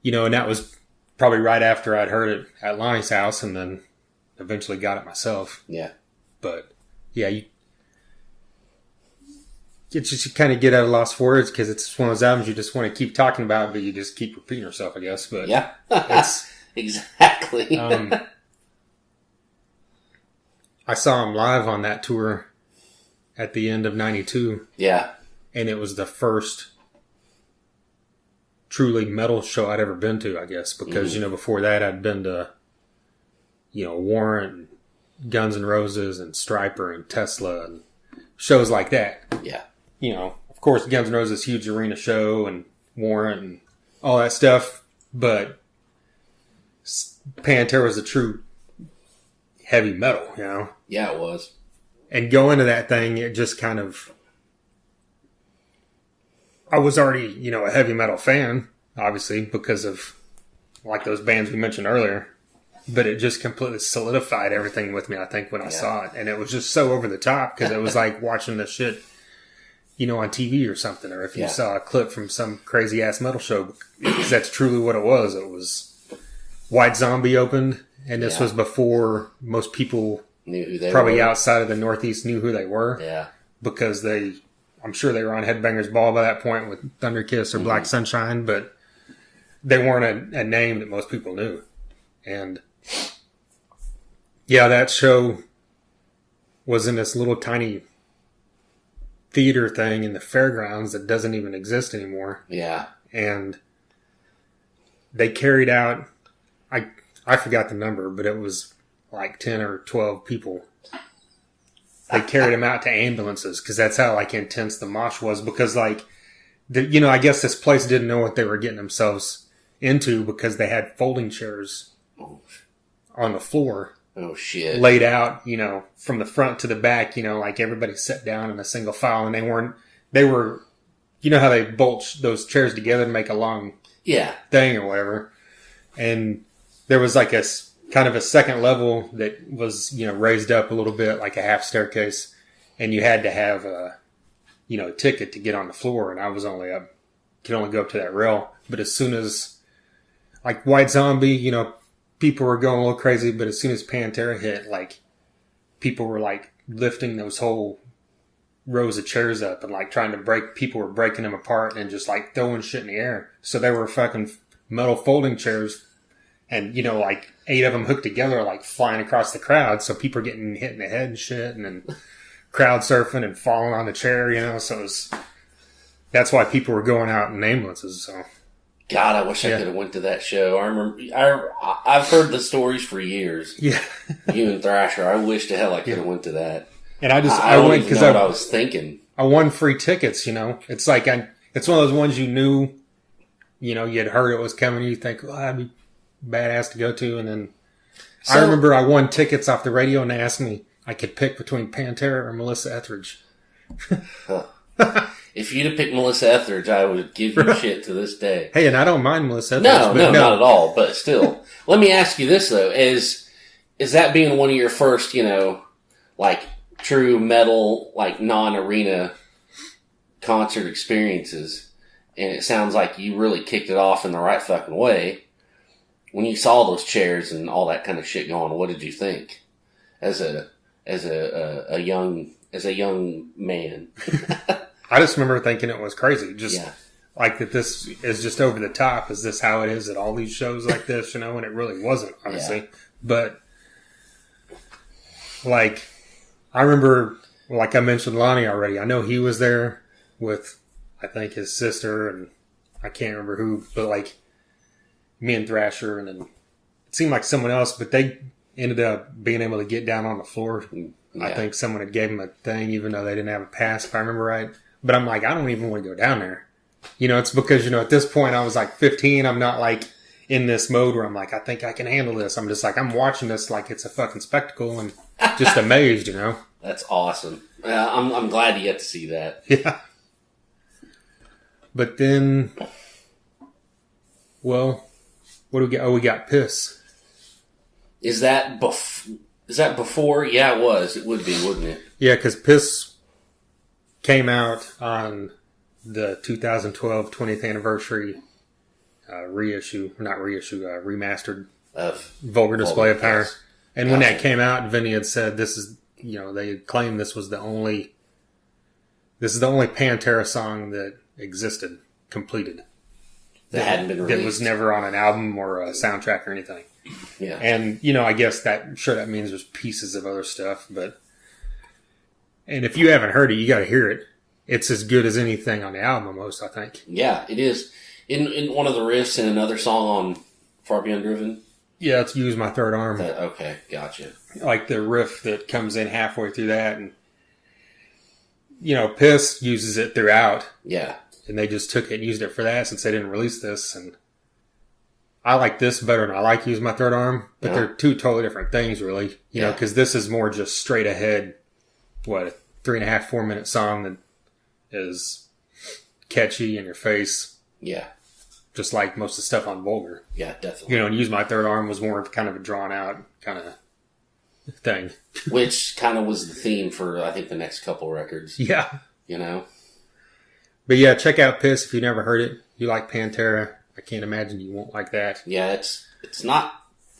and that was probably right after I'd heard it at Lonnie's house, and then eventually got it myself. Yeah. But, yeah, you kind of get out of lost for words, because it's one of those albums you just want to keep talking about, but you just keep repeating yourself, I guess. But yeah, it's, exactly. I saw him live on that tour at the end of '92. Yeah. And it was the first truly metal show I'd ever been to, I guess, because, before that I'd been to, Warrant, Guns N' Roses, and Stryper, and Tesla, and shows like that. Yeah. Of course, Guns N' Roses, huge arena show, and Warrant, and all that stuff, but Pantera was a true heavy metal, Yeah, it was. And going to that thing, it just kind of... I was already, a heavy metal fan, obviously, because of, like, those bands we mentioned earlier. But it just completely solidified everything with me, I think, when I saw it. And it was just so over the top, because it was like watching the shit, on TV or something. Or if you saw a clip from some crazy-ass metal show, because that's truly what it was. It was White Zombie opened, and this was before most people... Knew who they probably were. outside of the Northeast knew who they were. Yeah. Because I'm sure they were on Headbangers Ball by that point with Thunder Kiss or Black Sunshine, but they weren't a name that most people knew. And yeah, that show was in this little tiny theater thing in the fairgrounds that doesn't even exist anymore. Yeah. And they carried out, I forgot the number, but it was like 10 or 12 people. They carried them out to ambulances, because that's how intense the mosh was. Because I guess this place didn't know what they were getting themselves into, because they had folding chairs on the floor. Oh shit! Laid out, from the front to the back. Like everybody sat down in a single file, and they were, how they bolt those chairs together to make a long thing or whatever. And there was like a kind of a second level that was, raised up a little bit, like a half staircase, and you had to have a ticket to get on the floor, and I was could only go up to that rail. But as soon as, like, White Zombie, people were going a little crazy, but as soon as Pantera hit, people were, lifting those whole rows of chairs up and, trying to people were breaking them apart and just, throwing shit in the air. So they were fucking metal folding chairs. And, 8 of them hooked together, flying across the crowd. So people are getting hit in the head and shit. And then crowd surfing and falling on the chair, So that's why people were going out in ambulances. So, God, I wish I could have went to that show. I remember, I've heard the stories for years. Yeah. You and Thrasher. I wish to hell I could have went to that. And I don't went even because know what I was thinking. I won free tickets, It's like, it's one of those ones you knew, you had heard it was coming. You think, well, that'd be badass to go to. And then I remember I won tickets off the radio, and they asked me I could pick between Pantera or Melissa Etheridge. If you'd have picked Melissa Etheridge, I would give you shit to this day. Hey, and I don't mind Melissa Etheridge. No, not at all. But still, let me ask you this though: is that being one of your first, true metal, non-arena concert experiences? And it sounds like you really kicked it off in the right fucking way. When you saw those chairs and all that kind of shit going, what did you think as a young man? I just remember thinking it was crazy. That this is just over the top. Is this how it is at all these shows like this? And it really wasn't, honestly. Yeah. But I remember, I mentioned Lonnie already. I know he was there with, I think, his sister, and I can't remember who, but me and Thrasher, and then it seemed like someone else, but they ended up being able to get down on the floor. Yeah. I think someone had gave them a thing, even though they didn't have a pass, if I remember right. But I'm like, I don't even want to go down there. You know, it's because, you know, at this point I was like 15. I'm not like in this mode where I'm like, I think I can handle this. I'm just like, I'm watching this like it's a fucking spectacle and just amazed, you know? That's awesome. I'm glad you get to see that. Yeah. But then, well, what do we get? Oh, we got Piss. Is that before? Yeah, it was. It would be, wouldn't it? Yeah, because Piss came out on the 2012 20th anniversary remastered Of Vulgar Display of Power. Yes. And when that came out, Vinnie had said this is, you know, they had claimed this is the only Pantera song that existed, completed. That hadn't been released. That was never on an album or a soundtrack or anything. Yeah. And, you know, I guess that means there's pieces of other stuff, and if you haven't heard it, you gotta hear it. It's as good as anything on the album almost, I think. Yeah, it is. In one of the riffs in another song on Far Beyond Driven. Yeah, it's Use My Third Arm. Okay, gotcha. Like the riff that comes in halfway through that, and, you know, Piss uses it throughout. Yeah. And they just took it and used it for that since they didn't release this. And I like this better than I like Use My Third Arm. But they're two totally different things, really. You know, because this is more just straight ahead, a 3.5, 4 minute song that is catchy in your face. Yeah. Just like most of the stuff on Vulgar. Yeah, definitely. You know, and Use My Third Arm was more of kind of a drawn out kind of thing. Which kind of was the theme for, I think, the next couple records. Yeah. You know? But yeah, check out Piss if you never heard it. You like Pantera. I can't imagine you won't like that. Yeah, it's not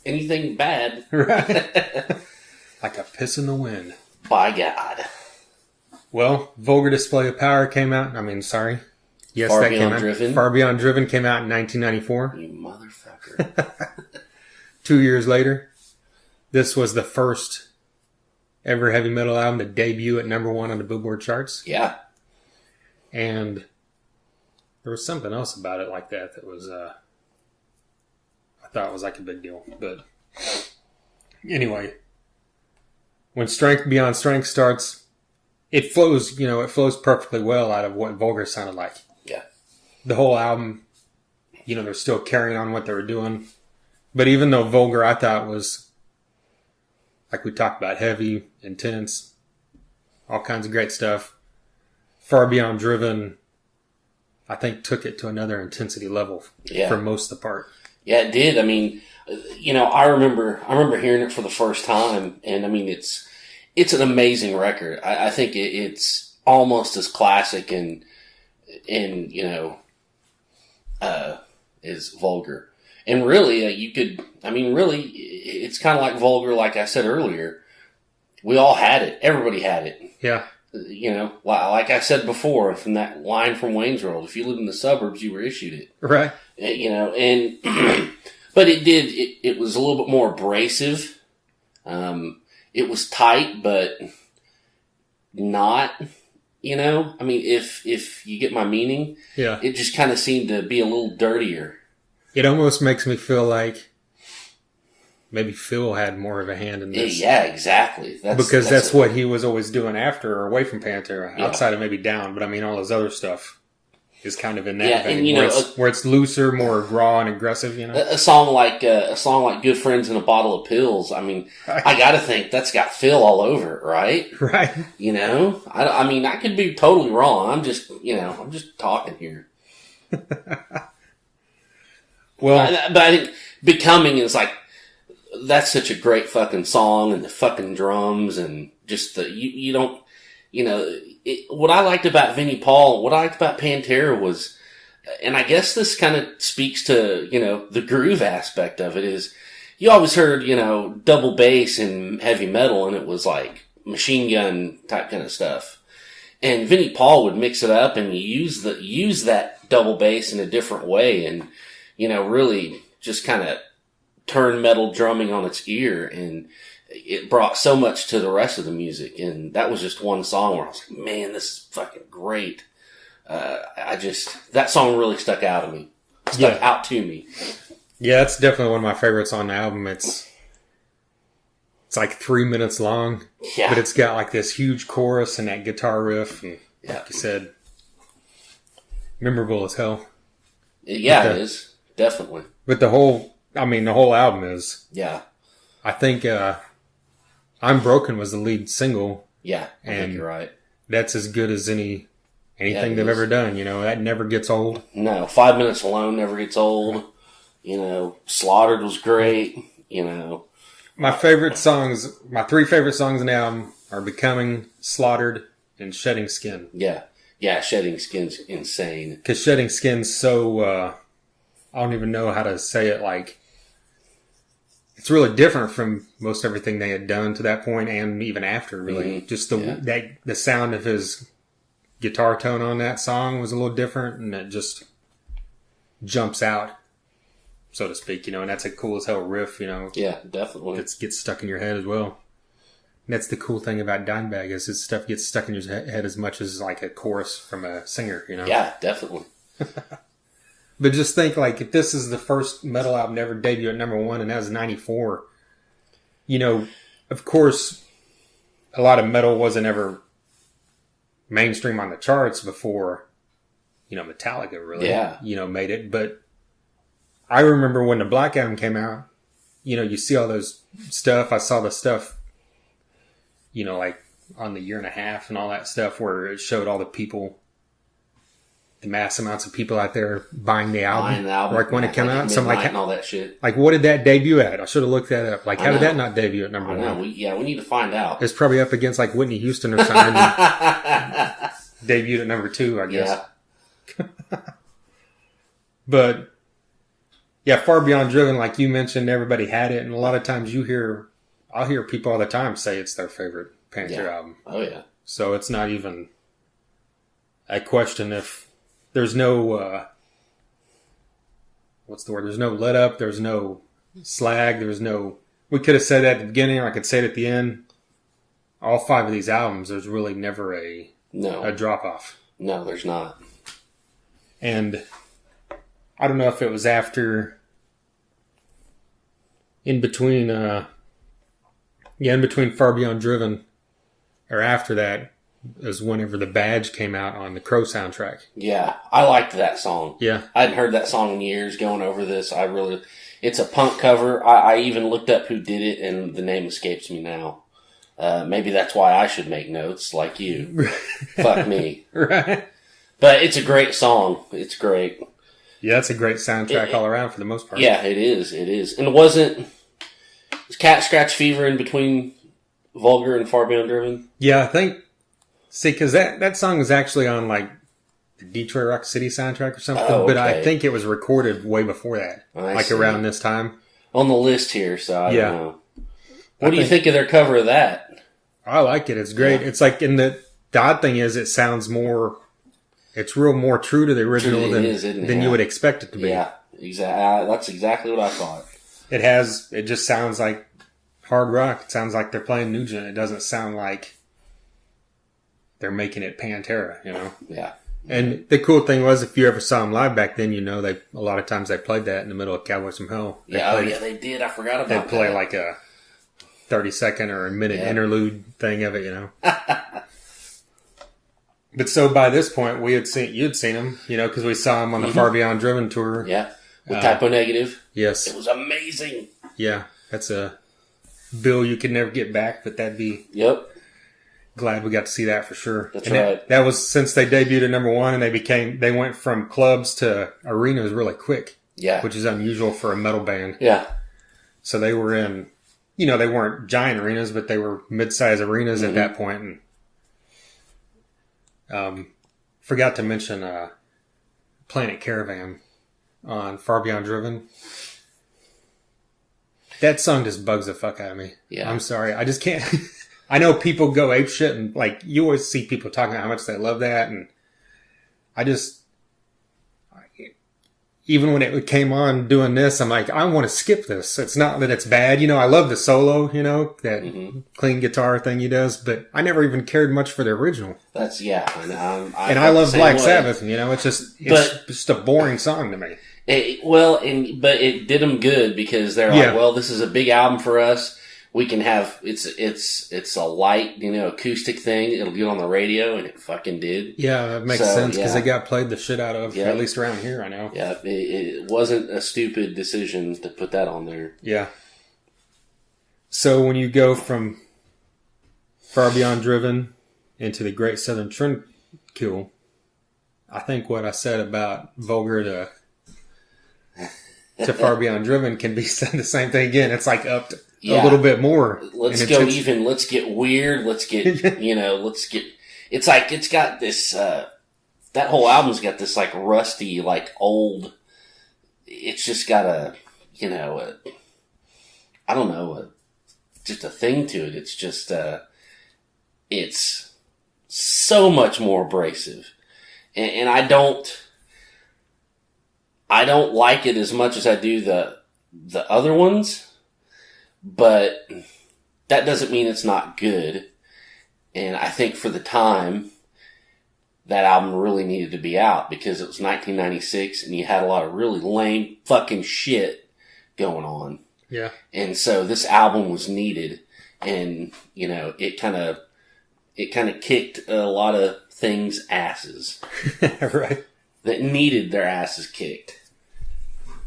anything bad. Right. Like a piss in the wind. By God. Well, Vulgar Display of Power came out. Yes, Far that Beyond came out. Driven. Far Beyond Driven came out in 1994. You motherfucker. 2 years later. This was the first ever heavy metal album to debut at number 1 on the Billboard charts. Yeah. And there was something else about it like that was, I thought was like a big deal. But anyway, when Strength Beyond Strength starts, it flows perfectly well out of what Vulgar sounded like. Yeah. The whole album, you know, they're still carrying on what they were doing. But even though Vulgar, I thought was, like we talked about, heavy, intense, all kinds of great stuff. Far Beyond Driven, I think, took it to another intensity level for most of the part. Yeah, it did. I mean, you know, I remember hearing it for the first time, and I mean, it's an amazing record. I think it's almost as classic and you know, as Vulgar. And really, it's kind of like Vulgar, like I said earlier. We all had it. Everybody had it. Yeah. You know, like I said before, from that line from Wayne's World, if you lived in the suburbs, you were issued it. Right. You know, and but it was a little bit more abrasive. It was tight, but not, you know, I mean, if you get my meaning, yeah, it just kind of seemed to be a little dirtier. It almost makes me feel like maybe Phil had more of a hand in this. Yeah, exactly. That's what he was always doing after or away from Pantera, outside of maybe Down. But I mean, all his other stuff is kind of in that vein, and, you know, where it's looser, more raw and aggressive. You know, a song like "Good Friends and a Bottle of Pills." I mean, right. I got to think that's got Phil all over it, right? Right. You know, I mean, I could be totally wrong. I'm just talking here. Well, but I think "Becoming" is like, that's such a great fucking song, and the fucking drums, and just you don't, you know, what I liked about Vinnie Paul, what I liked about Pantera was, and I guess this kind of speaks to, you know, the groove aspect of it, is you always heard, you know, double bass in heavy metal, and it was like machine gun type kind of stuff. And Vinnie Paul would mix it up and use that double bass in a different way, and, you know, really just kind of turn metal drumming on its ear, and it brought so much to the rest of the music. And that was just one song where I was like, man, this is fucking great. That song really stuck out to me. Yeah, it's definitely one of my favorites on the album. It's like 3 minutes long, but it's got like this huge chorus and that guitar riff. And like you said, memorable as hell. Yeah, it is. Definitely. But the whole album is. Yeah. I think I'm Broken was the lead single. Yeah, I think you're right. That's as good as anything they've ever done. That never gets old. No, 5 Minutes Alone never gets old. Slaughtered was great. My favorite songs, my 3 favorite songs in the album are Becoming, Slaughtered, and Shedding Skin. Yeah. Yeah, Shedding Skin's insane. Because Shedding Skin's so, I don't even know how to say it, like, it's really different from most everything they had done to that point and even after, really. Mm-hmm. Just the sound of his guitar tone on that song was a little different, and it just jumps out, so to speak, and that's a cool as hell riff, Yeah, definitely. It gets stuck in your head as well. And that's the cool thing about Dimebag is his stuff gets stuck in your head as much as like a chorus from a singer, Yeah, definitely. But just think, like, if this is the first metal album to ever debut at number 1, and that was 94, of course, a lot of metal wasn't ever mainstream on the charts before, Metallica really, made it. But I remember when the Black Album came out, you see all those stuff. I saw the stuff, like on the Year and a Half and all that stuff where it showed all the people, the mass amounts of people out there buying the album. Like when it came out. So I'm like, and all that shit. Like, what did that debut at? I should have looked that up. Like, how did that not debut at number 1? We need to find out. It's probably up against like Whitney Houston or something. Debuted at number 2, I guess. Yeah. But yeah, Far Beyond Driven, like you mentioned, everybody had it, and a lot of times I'll hear people all the time say it's their favorite Pantera album. Oh yeah. So it's not even a question if there's no what's the word? There's no let up. There's no slag. We could have said that at the beginning, or I could say it at the end. All 5 of these albums, there's really never a drop off. No, there's not. And I don't know if it was after, in between Far Beyond Driven, or after that, is whenever The Badge came out on the Crow soundtrack. Yeah, I liked that song. Yeah. I hadn't heard that song in years going over this. It's a punk cover. I even looked up who did it, and the name escapes me now. Maybe that's why I should make notes like you. Fuck me. Right. But it's a great song. It's great. Yeah, it's a great soundtrack all around for the most part. Yeah, it is. It is. And was Cat Scratch Fever in between Vulgar and Far Beyond Driven? Yeah, I think. See, because that song is actually on like the Detroit Rock City soundtrack or something, but I think it was recorded way before that, around this time. On the list here, so I don't know. What do you think of their cover of that? I like it. It's great. Yeah. It's like, the odd thing is it sounds more, it's more true to the original than you would expect it to be. Yeah, exactly. That's exactly what I thought. It just sounds like hard rock. It sounds like they're playing Nugent. It doesn't sound like they're making it Pantera, Yeah. And the cool thing was, if you ever saw them live back then, a lot of times they played that in the middle of Cowboys from Hell. They did. I forgot about that. They'd play like a 30-second or a minute interlude thing of it, But so by this point, you'd seen them, because we saw them on the Far Beyond Driven tour. Yeah. With Typo Negative. Yes. It was amazing. Yeah. That's a bill you could never get back, but that'd be... Yep. Glad we got to see that for sure. That's right. That was since they debuted at number 1, and they went from clubs to arenas really quick. Yeah. Which is unusual for a metal band. Yeah. So they were in, they weren't giant arenas, but they were mid-sized arenas at that point. And forgot to mention Planet Caravan on Far Beyond Driven. That song just bugs the fuck out of me. Yeah. I'm sorry. I just can't... I know people go apeshit, and like you always see people talking about how much they love that, and even when it came on doing this, I'm like, I want to skip this. It's not that it's bad, I love the solo, that clean guitar thing he does, but I never even cared much for the original. That's and I love Black Sabbath, it's just a boring song to me. But it did them good because they're like, well, this is a big album for us. we can have it's a light, acoustic thing. It'll get on the radio, and it fucking did. Yeah, that makes sense because they got played the shit out of, at least around here, I know. Yeah, it wasn't a stupid decision to put that on there. Yeah. So when you go from Far Beyond Driven into the Great Southern Trendkill, I think what I said about Vulgar to Far Beyond Driven can be said the same thing again. It's like up to a little bit more. Let's go even. Let's get weird. Let's get, it's like, it's got this, that whole album's got this like rusty, like old, it's just got just a thing to it. It's just, it's so much more abrasive. And I don't like it as much as I do the other ones, but that doesn't mean it's not good. And I think for the time, that album really needed to be out because it was 1996 and you had a lot of really lame fucking shit going on. Yeah. And so this album was needed, and it kind of kicked a lot of things asses. Right. That needed their asses kicked.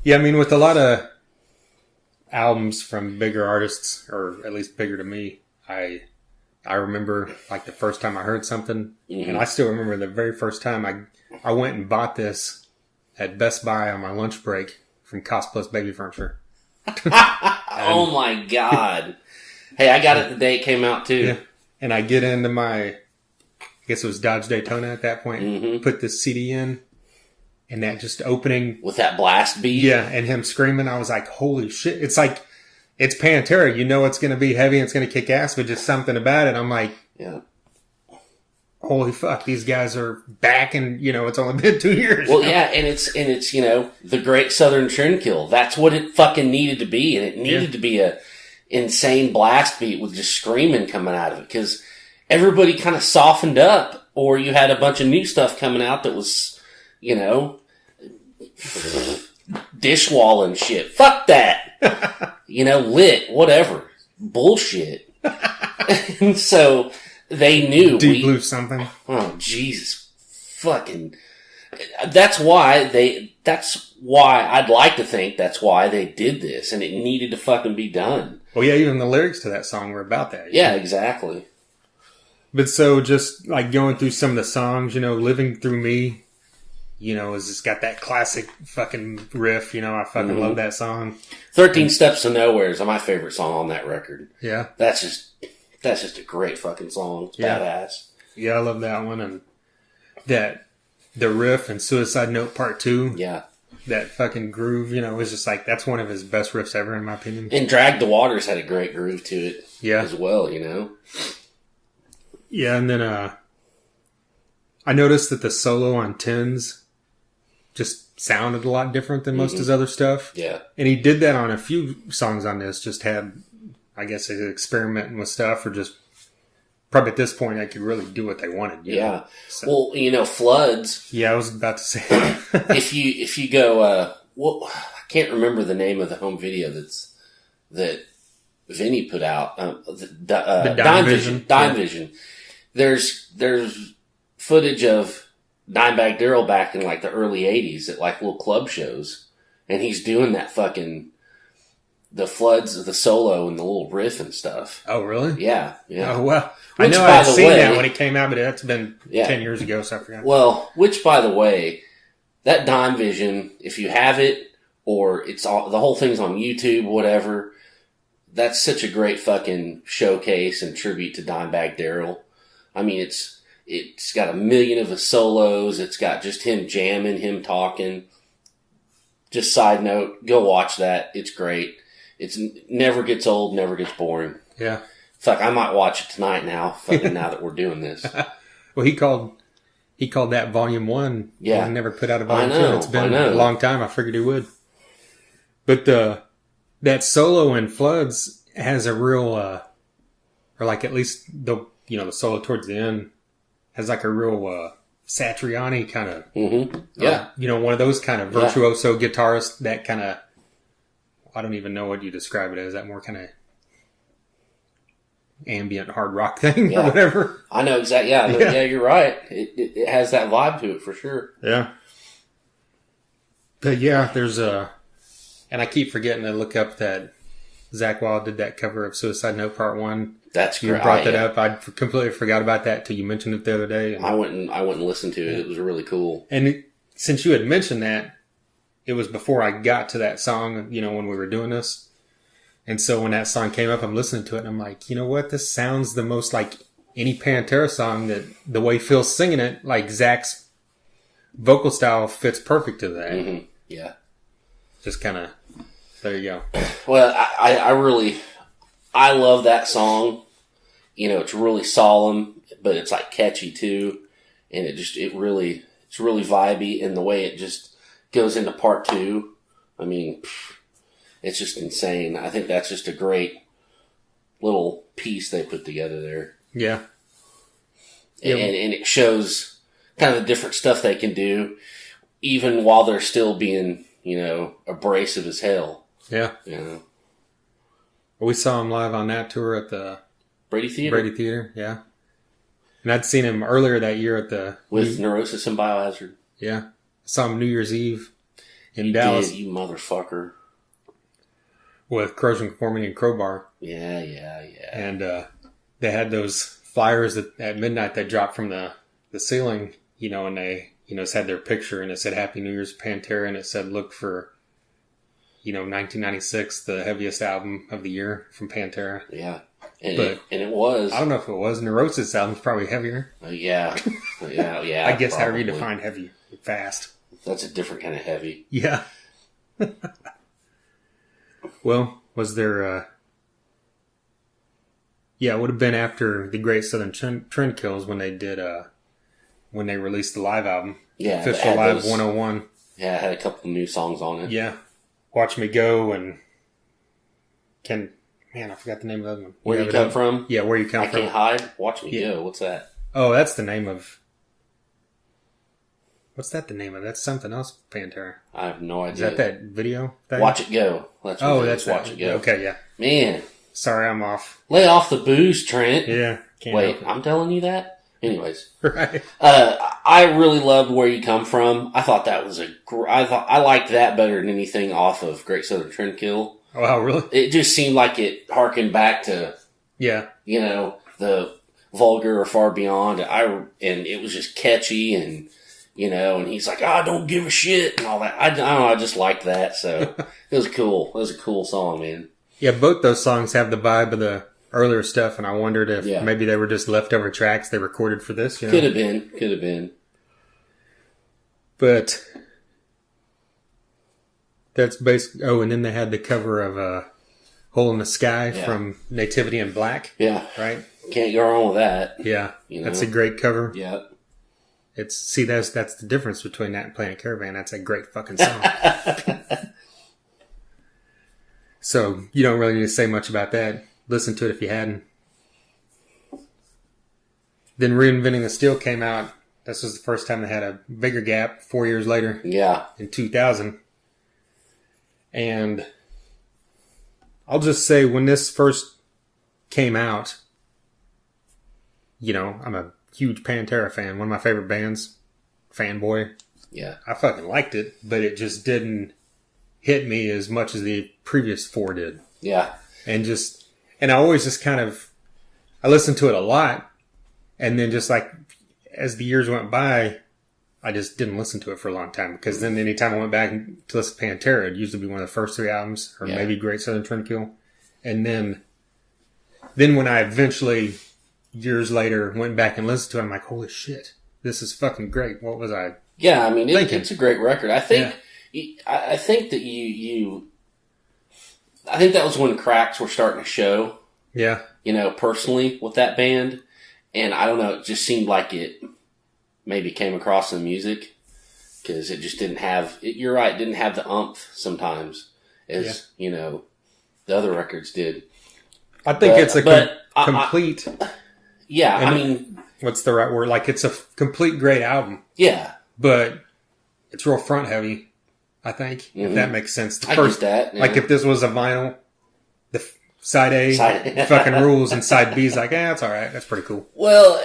Yeah, I mean, with a lot of albums from bigger artists, or at least bigger to me, I remember like the first time I heard something, and I still remember the very first time I went and bought this at Best Buy on my lunch break from Cost Plus Baby Furniture. Oh my God. Hey, I got it the day it came out too. Yeah. And I get into I guess it was Dodge Daytona at that point, put this CD in, and that just opening. With that blast beat? Yeah, and him screaming, I was like, holy shit. It's like, it's Pantera. It's going to be heavy and it's going to kick ass, but just something about it. I'm like, yeah. Holy fuck, these guys are back, and it's only been 2 years. Well, yeah, and it's the Great Southern Trendkill. That's what it fucking needed to be, and it needed to be a insane blast beat with just screaming coming out of it, because everybody kind of softened up, or you had a bunch of new stuff coming out that was, dishwall and shit. Fuck that. Lit, whatever. Bullshit. And so they knew. Deep Blue something. Oh, Jesus. Fucking. That's why I'd like to think that's why they did this, and it needed to fucking be done. Well, yeah, even the lyrics to that song were about that. Yeah, exactly. But so just like going through some of the songs, Living Through Me, it's just got that classic fucking riff, I fucking love that song. 13 Steps to Nowhere is my favorite song on that record. Yeah. That's just a great fucking song. It's badass. Yeah, I love that one. And the riff and Suicide Note Part 2. Yeah. That fucking groove, was just like, that's one of his best riffs ever, in my opinion. And Drag the Waters had a great groove to it as well, Yeah, and then I noticed that the solo on Tens just sounded a lot different than most of his other stuff. Yeah. And he did that on a few songs on this, just had, I guess, experimenting with stuff, or just probably at this point I could really do what they wanted. Yeah. So. Well, Floods. Yeah, I was about to say. if you go, I can't remember the name of the home video that Vinnie put out. The Dime Vision. Dime Vision. There's footage of Dimebag Darrell back in like the early 80s at like little club shows, and he's doing that fucking the Floods, the solo and the little riff and stuff. Oh, really? Yeah. Oh, well. I know I'd seen that when it came out, but that's been 10 years ago, so I forgot. Well, which, by the way, that Dime Vision, if you have it, or the whole thing's on YouTube, whatever, that's such a great fucking showcase and tribute to Dimebag Darrell. I mean, it's got 1 million of his solos. It's got just him jamming, him talking. Just side note, go watch that. It's great. It's never gets old, never gets boring. Yeah. Fuck, I might watch it tonight now. Fucking now that we're doing this. Well, he called that Volume 1. Yeah. He never put out a Volume 2. It's been a long time. I figured he would. But that solo in Floods has a real, or like at least the solo towards the end has like a real Satriani kind of, one of those kind of virtuoso guitarist, that kind of, I don't even know what you describe it as, that more kind of ambient hard rock thing Yeah. or whatever. I know exactly. Yeah, yeah, you're right. It has that vibe to it for sure. Yeah. But yeah, there's a, and I keep forgetting to look up that Zakk Wylde did that cover of Suicide Note Part 1. That's You great. brought that up. I completely forgot about that till you mentioned it the other day. And, I went and listened to it. It was really cool. and since you had mentioned that, it was before I got to that song, you know, when we were doing this. And so when that song came up, I'm listening to it and I'm like, you know what? This sounds the most like any Pantera song, that the way Phil's singing it, like Zach's vocal style fits perfect to that. Mm-hmm. Yeah. Just kind of, there you go. Well, I love that song. You know, it's really solemn, but it's like catchy too. And it's really vibey, and the way it just goes into part 2. I mean, it's just insane. I think that's just a great little piece they put together there. Yeah. And it shows kind of the different stuff they can do, even while they're still being, you know, abrasive as hell. Yeah. You know, We saw him live on that tour at the Brady Theater yeah. And I'd seen him earlier that year at the... with Neurosis and Biohazard. Yeah. Saw him New Year's Eve in You Dallas did, you motherfucker. with Corrosion Conformity and Crowbar. Yeah. And they had those flyers that at midnight they dropped from the ceiling, you know, and they, you know, it had their picture and it said Happy New Year's Pantera, and it said look for, you know, 1996, the heaviest album of the year from Pantera. Yeah. And, But it was. I don't know if it was. Neurosis album's probably heavier. Yeah. I guess probably. however you define heavy, fast. That's a different kind of heavy. Yeah. Well, was there... Yeah, it would have been after the Great Southern Trend Kills when they did... when they released the live album. Yeah. Official Live 101. Yeah, it had a couple of new songs on it. Yeah. Watch Me Go and... Man, I forgot the name of the other one. Where You Come From? Yeah, Where You Come I From. Can't Hide? Watch Me Go. What's that? Oh, that's the name of... What's that the name of? That's something else, Pantera. I have no Is idea. that video thing? Watch It Go. That's what it that's is. Watch It Go. Okay, yeah. Man, Sorry, I'm off. lay off the booze, Trent. Yeah. Can't Wait, help I'm telling you that? Anyways. it. Right. I really loved Where You Come From. I thought that was I liked that better than anything off of Great Southern Trendkill. Oh, wow, really? It just seemed like it harkened back to, Yeah. you know, the Vulgar or Far Beyond. And it was just catchy, and, you know, and he's like, don't give a shit and all that. I don't know, I just liked that. So it was cool. It was a cool song, man. Yeah, both those songs have the vibe of the earlier stuff, and I wondered if maybe they were just leftover tracks they recorded for this. You know? Could have been. But that's basically... Oh, and then they had the cover of Hole in the Sky from Nativity in Black. Yeah. Right? Can't go wrong with that. Yeah. You know? That's a great cover. Yeah. That's the difference between that and Planet Caravan. That's a great fucking song. So you don't really need to say much about that. Listen to it if you hadn't. Then Reinventing the Steel came out. This was the first time they had a bigger gap 4 years later. Yeah. In 2000. And I'll just say when this first came out, you know, I'm a huge Pantera fan. One of my favorite bands. Fanboy. Yeah. I fucking liked it, but it just didn't hit me as much as the previous 4 did. Yeah. And I always just kind of, I listened to it a lot, and then just like, as the years went by, I just didn't listen to it for a long time, because then anytime I went back to listen to Pantera, it'd usually be one of the first 3 albums, or maybe Great Southern Trendkill. And then when I eventually, years later, went back and listened to it, I'm like, holy shit, this is fucking great. What was I Yeah, I mean, thinking? it's a great record. I think, I think that I think that was when cracks were starting to show. Yeah. You know, personally with that band. And I don't know, it just seemed like it maybe came across in the music, because it just didn't have, you're right, it didn't have the umph sometimes as, you know, the other records did. I think it's a complete... I mean... What's the right word? Like, it's a complete great album. Yeah. But it's real front heavy, I think, if that makes sense. I get that. Yeah. Like, if this was a vinyl, side A Side- fucking rules, and side B's like, that's all right. That's pretty cool. Well,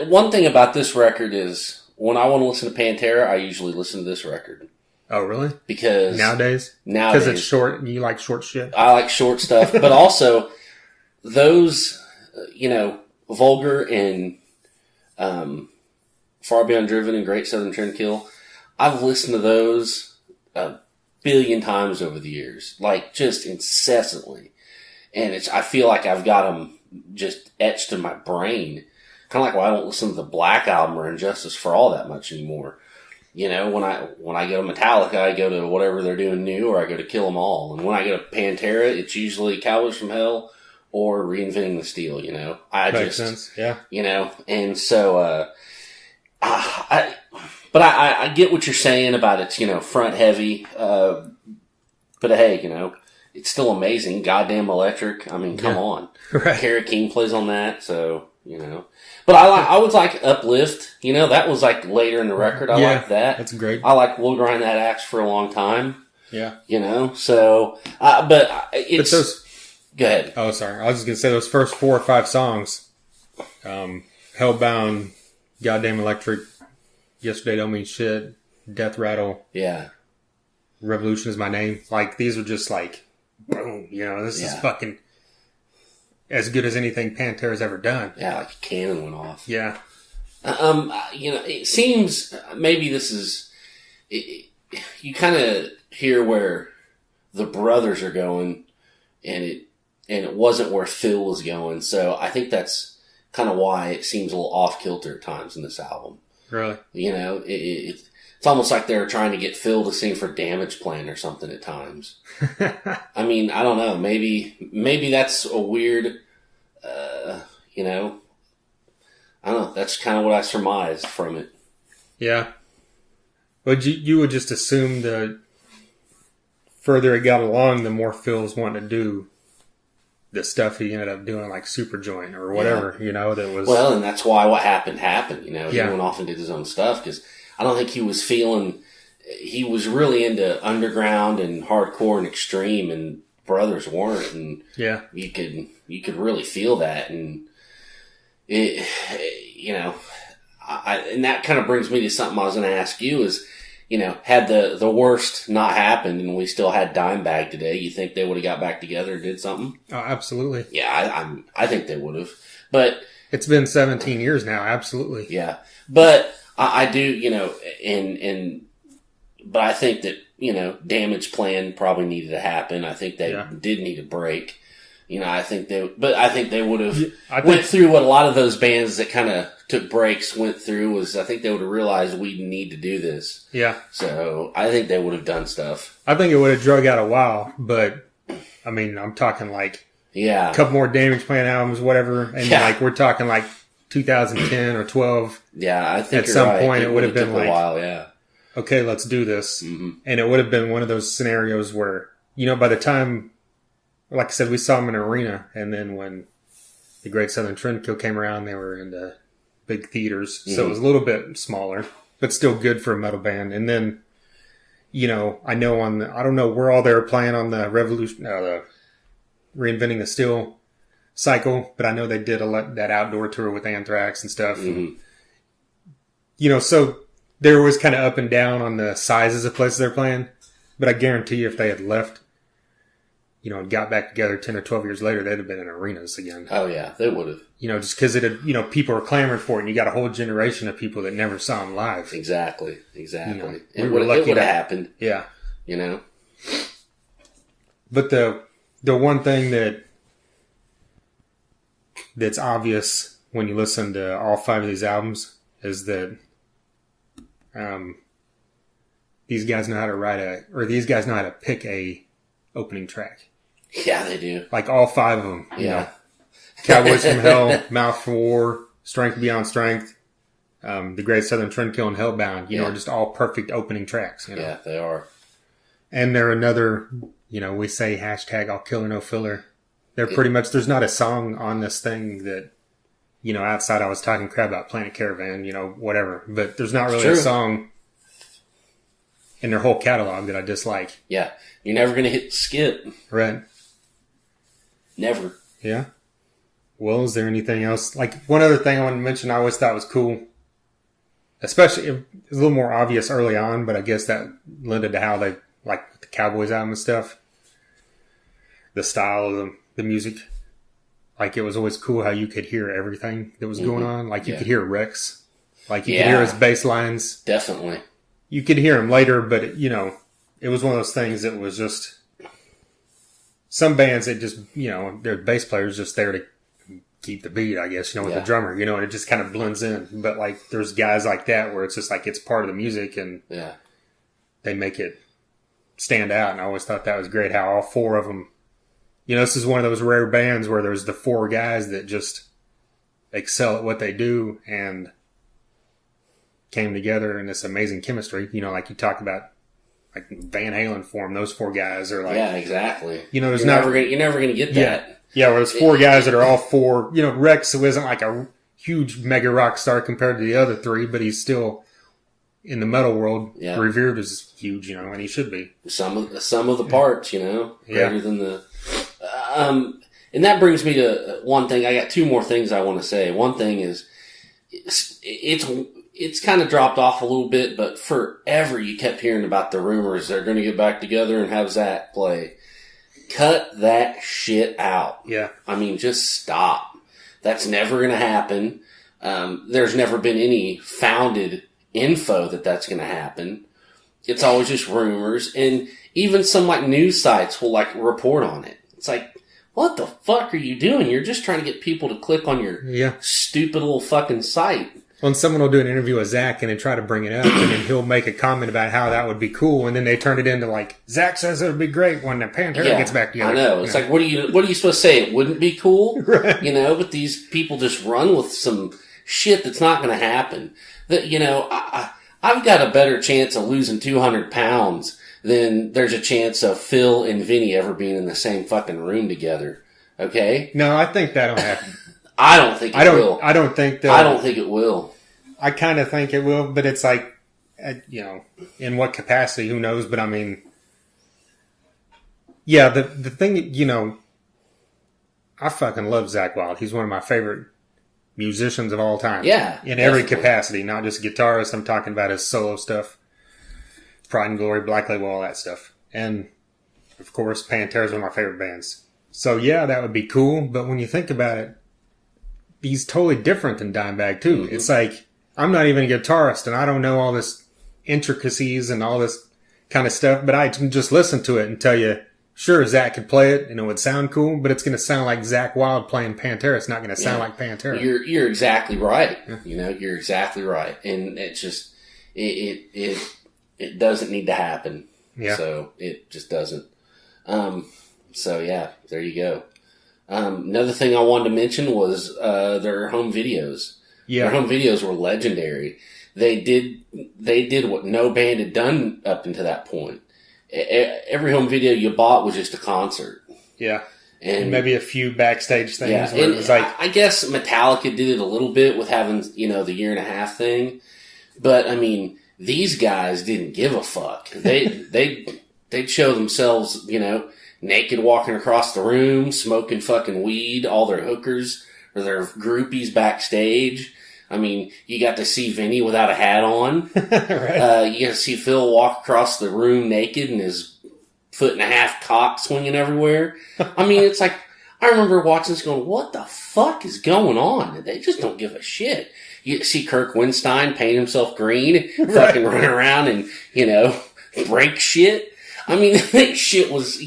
one thing about this record is when I want to listen to Pantera, I usually listen to this record. Oh, really? Because Nowadays, because it's short. You like short shit. I like short stuff, but also those, Vulgar and Far Beyond Driven and Great Southern Trendkill. I've listened to those a billion times over the years, like just incessantly, and I feel like I've got them just etched in my brain. Kind of like why I don't listen to the Black Album or Injustice for All that much anymore. When I go to Metallica, I go to whatever they're doing new, or I go to Kill 'Em All. And when I go to Pantera, it's usually Cowboys from Hell or Reinventing the Steel. Makes sense. Yeah. And so, I get what you're saying about it's front heavy, but hey, it's still amazing. Goddamn Electric. I mean, come on. Right. Kara King plays on that, so But I would like Uplift. That was like later in the record. I like that. That's great. I like We'll Grind That Axe for a long time. Yeah. So but it's. But those. Go ahead. Oh, sorry. I was just gonna say those first 4 or 5 songs, Hellbound, Goddamn Electric, Yesterday Don't Mean Shit, Death Rattle, Yeah. Revolution Is My Name. Like these are just like, boom. This is fucking as good as anything Pantera's ever done. Yeah, like a cannon went off. Yeah. It seems maybe this is. You kind of hear where the brothers are going, and it wasn't where Phil was going. So I think that's kind of why it seems a little off kilter at times in this album. Really? It's almost like they're trying to get Phil to sing for Damage Plan or something at times. I mean, I don't know. Maybe that's a weird, I don't know. That's kind of what I surmised from it. Yeah. But you would just assume the further it got along, the more Phil's wanting to do the stuff he ended up doing, like Superjoint or whatever, that was... Well, and that's why what happened. He Yeah. went off and did his own stuff, because I don't think he was feeling... He was really into underground and hardcore and extreme, and brothers weren't, and Yeah. you could really feel that, and it, and that kind of brings me to something I was going to ask you is, had the worst not happened and we still had Dimebag today, you think they would have got back together and did something? Oh, absolutely. Yeah, I think they would have. But it's been 17 years now, absolutely. Yeah. But I do, but I think that, Damage Plan probably needed to happen. I think they did need a break. I think they would have went through what a lot of those bands that kind of took breaks went through was I think they would have realized we need to do this. Yeah. So I think they would have done stuff. I think it would have drug out a while, but I mean, I'm talking like a couple more Damage Plan albums, whatever. And like, we're talking like 2010 or 12. Yeah. I think at some point it would have been like, a while. Yeah. Okay, let's do this. Mm-hmm. And it would have been one of those scenarios where, by the time, like I said, we saw them in an arena, and then when the Great Southern Trendkill came around, they were in the big theaters, so it was a little bit smaller, but still good for a metal band. And then, I know I don't know where all they were playing on the Revolution, the Reinventing the Steel cycle, but I know they did that outdoor tour with Anthrax and stuff. Mm-hmm. So there was kind of up and down on the sizes of places they're playing, but I guarantee you if they had left, and got back together 10 or 12 years later, they'd have been in arenas again. Oh, yeah, they would have. Just because it had, people were clamoring for it, and you got a whole generation of people that never saw them live. Exactly. We were lucky it would have happened. Yeah. But the one thing that's obvious when you listen to all 5 of these albums is that these guys know how to pick a opening track. Yeah, they do. Like all 5 of them. Yeah. Cowboys from Hell, Mouth for War, Strength Beyond Strength, The Great Southern Trendkill, and Hellbound, are just all perfect opening tracks. Yeah, they are. And they're another, we say hashtag all killer, no filler. They're pretty much, there's not a song on this thing that, outside I was talking crap about Planet Caravan, whatever. But there's not really a song in their whole catalog that I dislike. Yeah. You're never going to hit skip. Right. Never. Yeah. Well, is there anything else? Like, one other thing I wanted to mention I always thought was cool. Especially, it was a little more obvious early on, but I guess that lended to how they, like the Cowboys album and stuff. The style of the music. Like, it was always cool how you could hear everything that was going on. Like, you could hear Rex. Like, you could hear his bass lines. Definitely. You could hear him later, but, it was one of those things that was just... Some bands, it just, their bass player's just there to keep the beat, I guess, with the drummer, and it just kind of blends in. But, like, there's guys like that where it's just like it's part of the music, and they make it stand out. And I always thought that was great how all four of them... this is one of those rare bands where there's the four guys that just excel at what they do and came together in this amazing chemistry. Like you talk about, like Van Halen form, those four guys are like... Yeah, exactly. There's you're never going to get that. Yeah, where there's four guys that are all four... Rex, who isn't like a huge mega rock star compared to the other three, but he's still... in the metal world, revered as huge, and he should be. Some of the parts, greater than the... and that brings me to one thing. I got two more things I want to say. One thing is, it's kind of dropped off a little bit, but forever you kept hearing about the rumors they're going to get back together and have Zach play. Cut that shit out. Yeah. I mean, just stop. That's never going to happen. There's never been any founded info that that's going to happen. It's always just rumors, and even some like news sites will like report on it. It's like, what the fuck are you doing? You're just trying to get people to click on your stupid little fucking site. Well, and someone will do an interview with Zach and then try to bring it up, and then he'll make a comment about how that would be cool, and then they turn it into like, Zach says it would be great when the Pantera gets back together. I know. It's like, what are you supposed to say? It wouldn't be cool? Right. But these people just run with some shit that's not going to happen. That, I've got a better chance of losing 200 pounds than there's a chance of Phil and Vinnie ever being in the same fucking room together. Okay? No, I think that'll happen. I don't think it will. I don't think that. I don't think it will. I kind of think it will, but it's like, in what capacity, who knows? But I mean, yeah, the thing that, I fucking love Zach Wild. He's one of my favorite musicians of all time. Yeah. In every capacity, not just guitarist. I'm talking about his solo stuff. Pride and Glory, Black Label, all that stuff. And, of course, Pantera is one of my favorite bands. So, yeah, that would be cool. But when you think about it, he's totally different than Dimebag, too. Mm-hmm. It's like, I'm not even a guitarist, and I don't know all this intricacies and all this kind of stuff, but I can just listen to it and tell you, sure, Zach could play it, and it would sound cool, but it's going to sound like Zach Wild playing Pantera. It's not going to sound like Pantera. You're exactly right. Yeah. You're exactly right. And it's just, it doesn't need to happen. Yeah. So it just doesn't. So yeah, there you go. Another thing I wanted to mention was, their home videos. Yeah. Their home videos were legendary. They did what no band had done up until that point. Every home video you bought was just a concert. Yeah. And maybe a few backstage things. Yeah. Where it was like, I guess Metallica did it a little bit with having, the 1.5 year thing. But, I mean, these guys didn't give a fuck. They'd show themselves, naked walking across the room, smoking fucking weed, all their hookers or their groupies backstage. I mean, you got to see Vinnie without a hat on. Right. You got to see Phil walk across the room naked and his 1.5 foot cock swinging everywhere. I mean, it's like, I remember watching this going, what the fuck is going on? They just don't give a shit. You see Kirk Winstein paint himself green, fucking run around and, break shit. I mean, that shit was,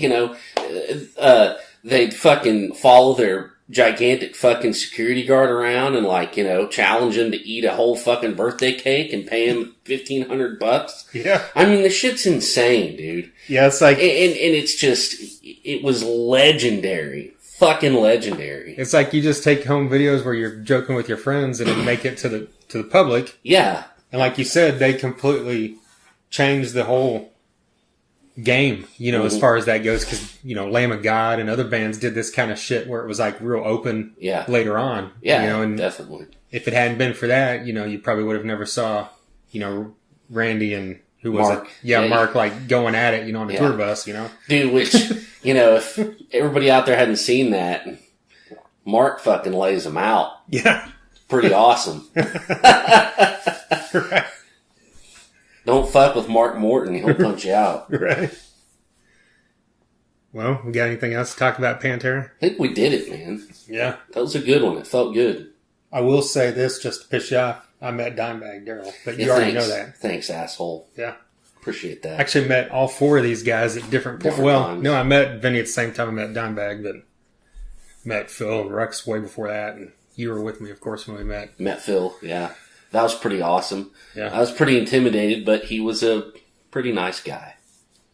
they'd fucking follow their gigantic fucking security guard around and challenge him to eat a whole fucking birthday cake and pay him $1,500. Yeah. I mean, the shit's insane, dude. Yeah, it's like... And it's just, it was legendary. Fucking legendary. It's like you just take home videos where you're joking with your friends and then make it to the public. Yeah. And like you said, they completely changed the whole game, as far as that goes, because Lamb of God and other bands did this kind of shit where it was like real open later on. Yeah, and definitely. If it hadn't been for that, you probably would have never saw, Randy and who was Mark. it? Yeah, Mark, like going at it, on the tour bus, Dude, which, if everybody out there hadn't seen that, Mark fucking lays him out. Yeah. Pretty awesome. Right. Don't fuck with Mark Morton. He'll punch you out. Right. Well, we got anything else to talk about Pantera? I think we did it, man. Yeah. That was a good one. It felt good. I will say this just to piss you off. I met Dimebag Darrell, but you already know that. Thanks, asshole. Yeah. Appreciate that. I actually met all 4 of these guys at different points. Well, times. no, I met Vinnie at the same time I met Dimebag, but met Phil and Rex way before that, and you were with me, of course, when we met. Met Phil, yeah. That was pretty awesome. Yeah. I was pretty intimidated, but he was a pretty nice guy.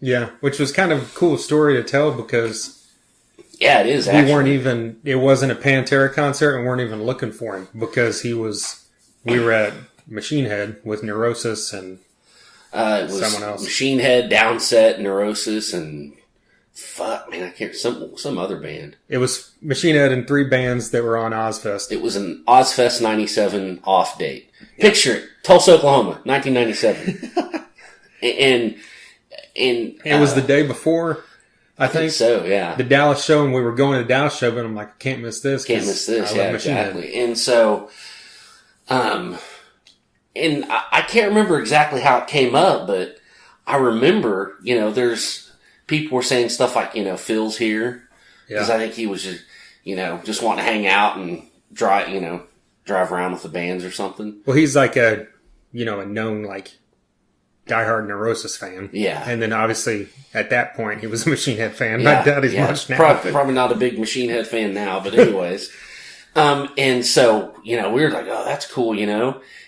Yeah, which was kind of a cool story to tell because yeah, it is. Actually. It wasn't a Pantera concert, and weren't even looking for him because we were at Machine Head with Neurosis and it was someone else. Machine Head, Downset, Neurosis, and fuck, man, I can't. Some other band. It was Machine Head and 3 bands that were on Ozfest. It was an Ozfest '97 off date. Picture it, Tulsa, Oklahoma, 1997, and it was the day before. I think so. Yeah, the Dallas show, and we were going to the Dallas show, but I'm like, can't miss this. Can't miss this. Yeah, exactly. And so, and I can't remember exactly how it came up, but I remember, there's people were saying stuff like, Phil's here because I think he was just, just wanting to hang out and drive around with the bands or something. Well, he's like a known like diehard Neurosis fan. Yeah. And then obviously at that point he was a Machine Head fan. I doubt he's much now. Probably not a big Machine Head fan now, but anyways. And so, we were like, oh, that's cool,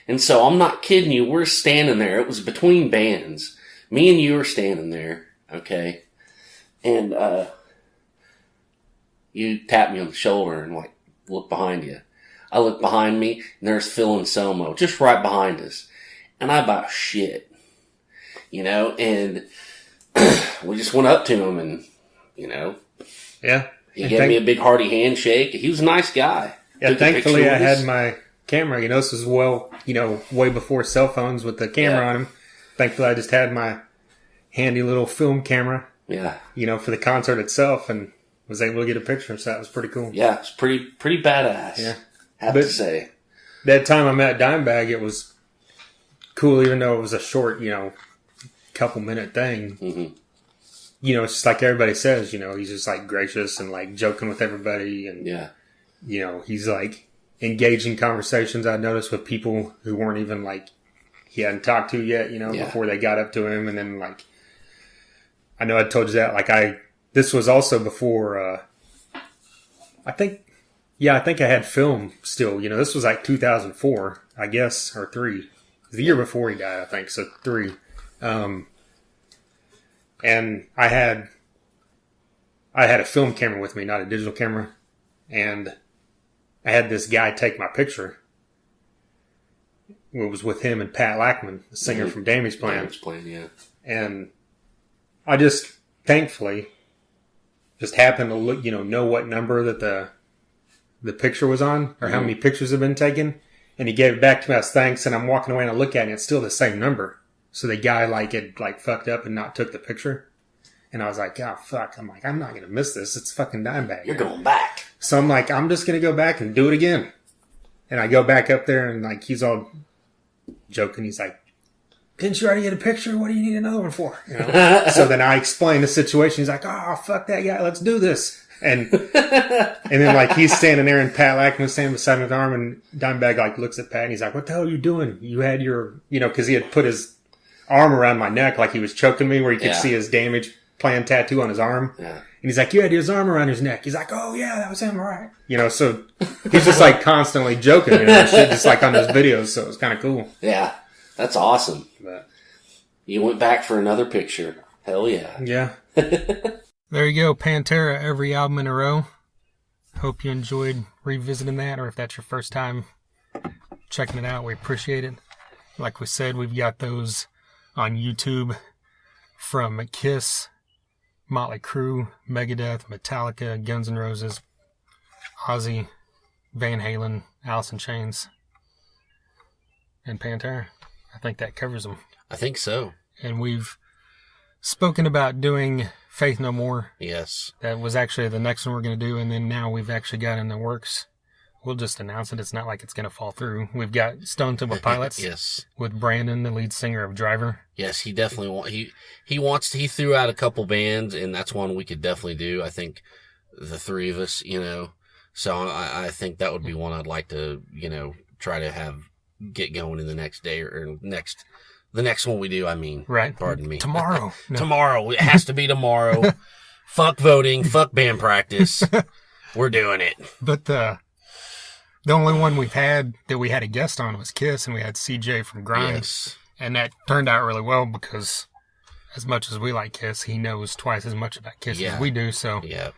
And so I'm not kidding you. We're standing there. It was between bands. Me and you were standing there. Okay. And, you tapped me on the shoulder and like, look behind you. I look behind me and there's Phil and Selmo just right behind us. And I about shit. And we just went up to him and, Yeah. He gave me a big hearty handshake. He was a nice guy. Yeah, thankfully I had my camera. This was way before cell phones with the camera on them. Thankfully I just had my handy little film camera. Yeah. For the concert itself and was able to get a picture. So that was pretty cool. Yeah, it's pretty badass. Yeah. Have to say. That time I met Dimebag, it was cool even though it was a short, couple minute thing. Mm-hmm. It's just like everybody says, he's just like gracious and like joking with everybody and he's like engaging conversations I noticed with people who weren't even like he hadn't talked to yet, before they got up to him. And then like I know I told you that this was also before I think I had film still, this was like 2004, I guess, or 3. The year before he died, I think, so 3. And I had a film camera with me, not a digital camera. And I had this guy take my picture. It was with him and Pat Lackman, the singer from Damage Plan. Damage Plan, yeah. And I just, thankfully, just happened to look, know what number that the picture was on, or how many pictures have been taken. And he gave it back to me as thanks, and I'm walking away and I look at it and it's still the same number. So the guy had fucked up and not took the picture. And I was like, oh fuck. I'm like, I'm not going to miss this. It's fucking Dimebag. You're going back. So I'm like, I'm just going to go back and do it again. And I go back up there and like, he's all joking. He's like, didn't you already get a picture? What do you need another one for? So then I explain the situation. He's like, oh, fuck that guy. Let's do this. And then like he's standing there and Pat Lackman's standing beside him with his arm and Dimebag like looks at Pat and he's like, what the hell are you doing? You had your, cause he had put his arm around my neck like he was choking me where you could see his Damage Plan tattoo on his arm. Yeah. And he's like, you had his arm around his neck. He's like, oh yeah, that was him, right? So he's just like constantly joking, shit, just like on those videos. So it was kind of cool. Yeah. That's awesome. But you went back for another picture. Hell yeah. Yeah. There you go, Pantera, every album in a row. Hope you enjoyed revisiting that, or if that's your first time checking it out, we appreciate it. Like we said, we've got those on YouTube from Kiss, Motley Crue, Megadeth, Metallica, Guns N' Roses, Ozzy, Van Halen, Alice in Chains, and Pantera. I think that covers them. I think so. And we've spoken about doing Faith No More. Yes. That was actually the next one we're going to do, and then now we've actually got in the works. We'll just announce it. It's not like it's going to fall through. We've got Stone Temple Pilots. Yes. With Brandon, the lead singer of Driver. Yes, he definitely he threw out a couple bands, and that's one we could definitely do. I think the three of us, so I think that would be one I'd like to, try to get going in the next day or the next one we do. I mean, right? Pardon me. Tomorrow. No. Tomorrow. It has to be tomorrow. Fuck voting. Fuck band practice. We're doing it. But the only one we've had that we had a guest on was Kiss, and we had CJ from Grind. Yes. And that turned out really well because as much as we like Kiss, he knows twice as much about Kiss as we do. So yeah.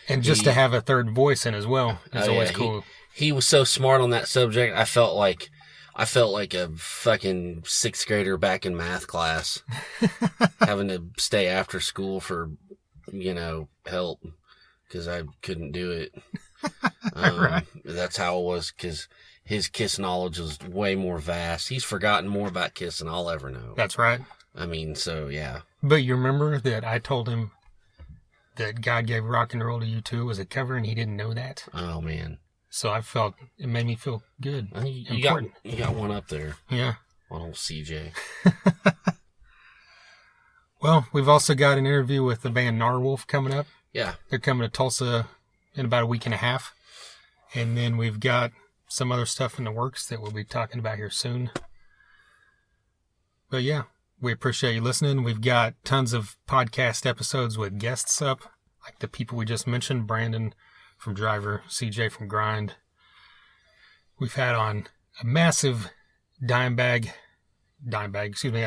And just to have a third voice in as well is always cool. He was so smart on that subject. I felt like a fucking sixth grader back in math class, having to stay after school for, help because I couldn't do it. Right. That's how it was because his Kiss knowledge was way more vast. He's forgotten more about Kiss than I'll ever know. That's right. I mean, so yeah. But you remember that I told him that God Gave Rock and Roll to You Too was a cover, and he didn't know that. Oh man. So it made me feel good. You got one up there. Yeah. On old CJ. Well, we've also got an interview with the band Narwolf coming up. Yeah. They're coming to Tulsa in about a week and a half. And then we've got some other stuff in the works that we'll be talking about here soon. But yeah, we appreciate you listening. We've got tons of podcast episodes with guests up, like the people we just mentioned, Brandon from Driver, CJ from Grind. We've had on a massive a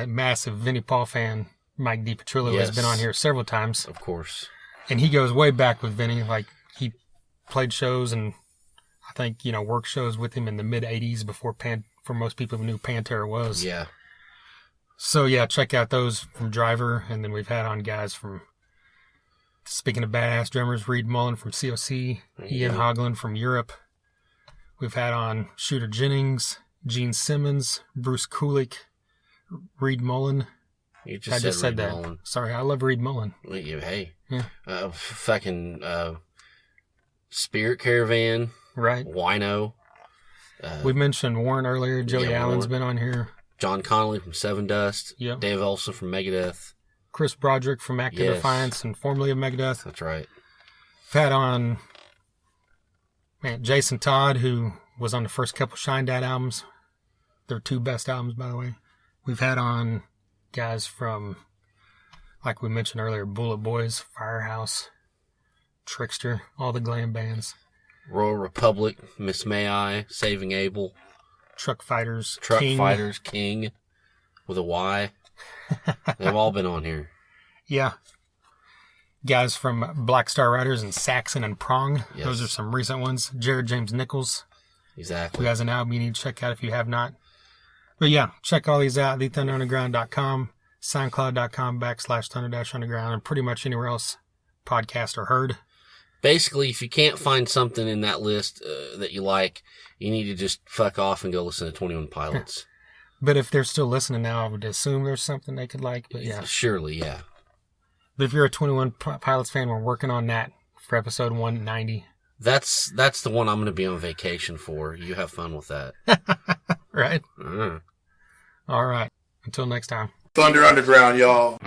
massive Vinnie Paul fan, Mike DiPetrillo, has been on here several times. Of course. And he goes way back with Vinnie. Like, he played shows and I think, work shows with him in the mid-'80s before for most people who knew Pantera was. Yeah. So, yeah, check out those from Driver. And then we've had on guys from, speaking of badass drummers, Reed Mullen from COC, Ian Hogland from Europe. We've had on Shooter Jennings, Gene Simmons, Bruce Kulick, Reed Mullen. I just said that. Mullen. Sorry, I love Reed Mullen. Hey. Yeah. Fucking Spirit Caravan. Right. Wino. We mentioned Warren earlier. Joey Allen's been on here. John Connolly from Seven Dust. Yep. Dave Olson from Megadeth. Chris Broderick from Active Defiance and formerly of Megadeth. That's right. We've had on Jason Todd, who was on the first couple Shine Dad albums. Their two best albums, by the way. We've had on guys from, like we mentioned earlier, Bullet Boys, Firehouse, Trickster, all the glam bands. Royal Republic, Miss May I, Saving Abel. Truck Fighters, King, with a Y. They've all been on here. Yeah. Guys from Black Star Riders and Saxon and Prong. Yes. Those are some recent ones. Jared James Nichols. Exactly. Who has an album you need to check out if you have not. But yeah, check all these out. TheThunderUnderground.com, SoundCloud.com/Thunder-Underground, and pretty much anywhere else podcasts are heard. Basically, if you can't find something in that list that you like, you need to just fuck off and go listen to 21 Pilots. But if they're still listening now, I would assume there's something they could like. But yeah. Surely, yeah. But if you're a 21 Pilots fan, we're working on that for episode 190. That's the one I'm going to be on vacation for. You have fun with that. Right? All right. Until next time. Thunder Underground, y'all.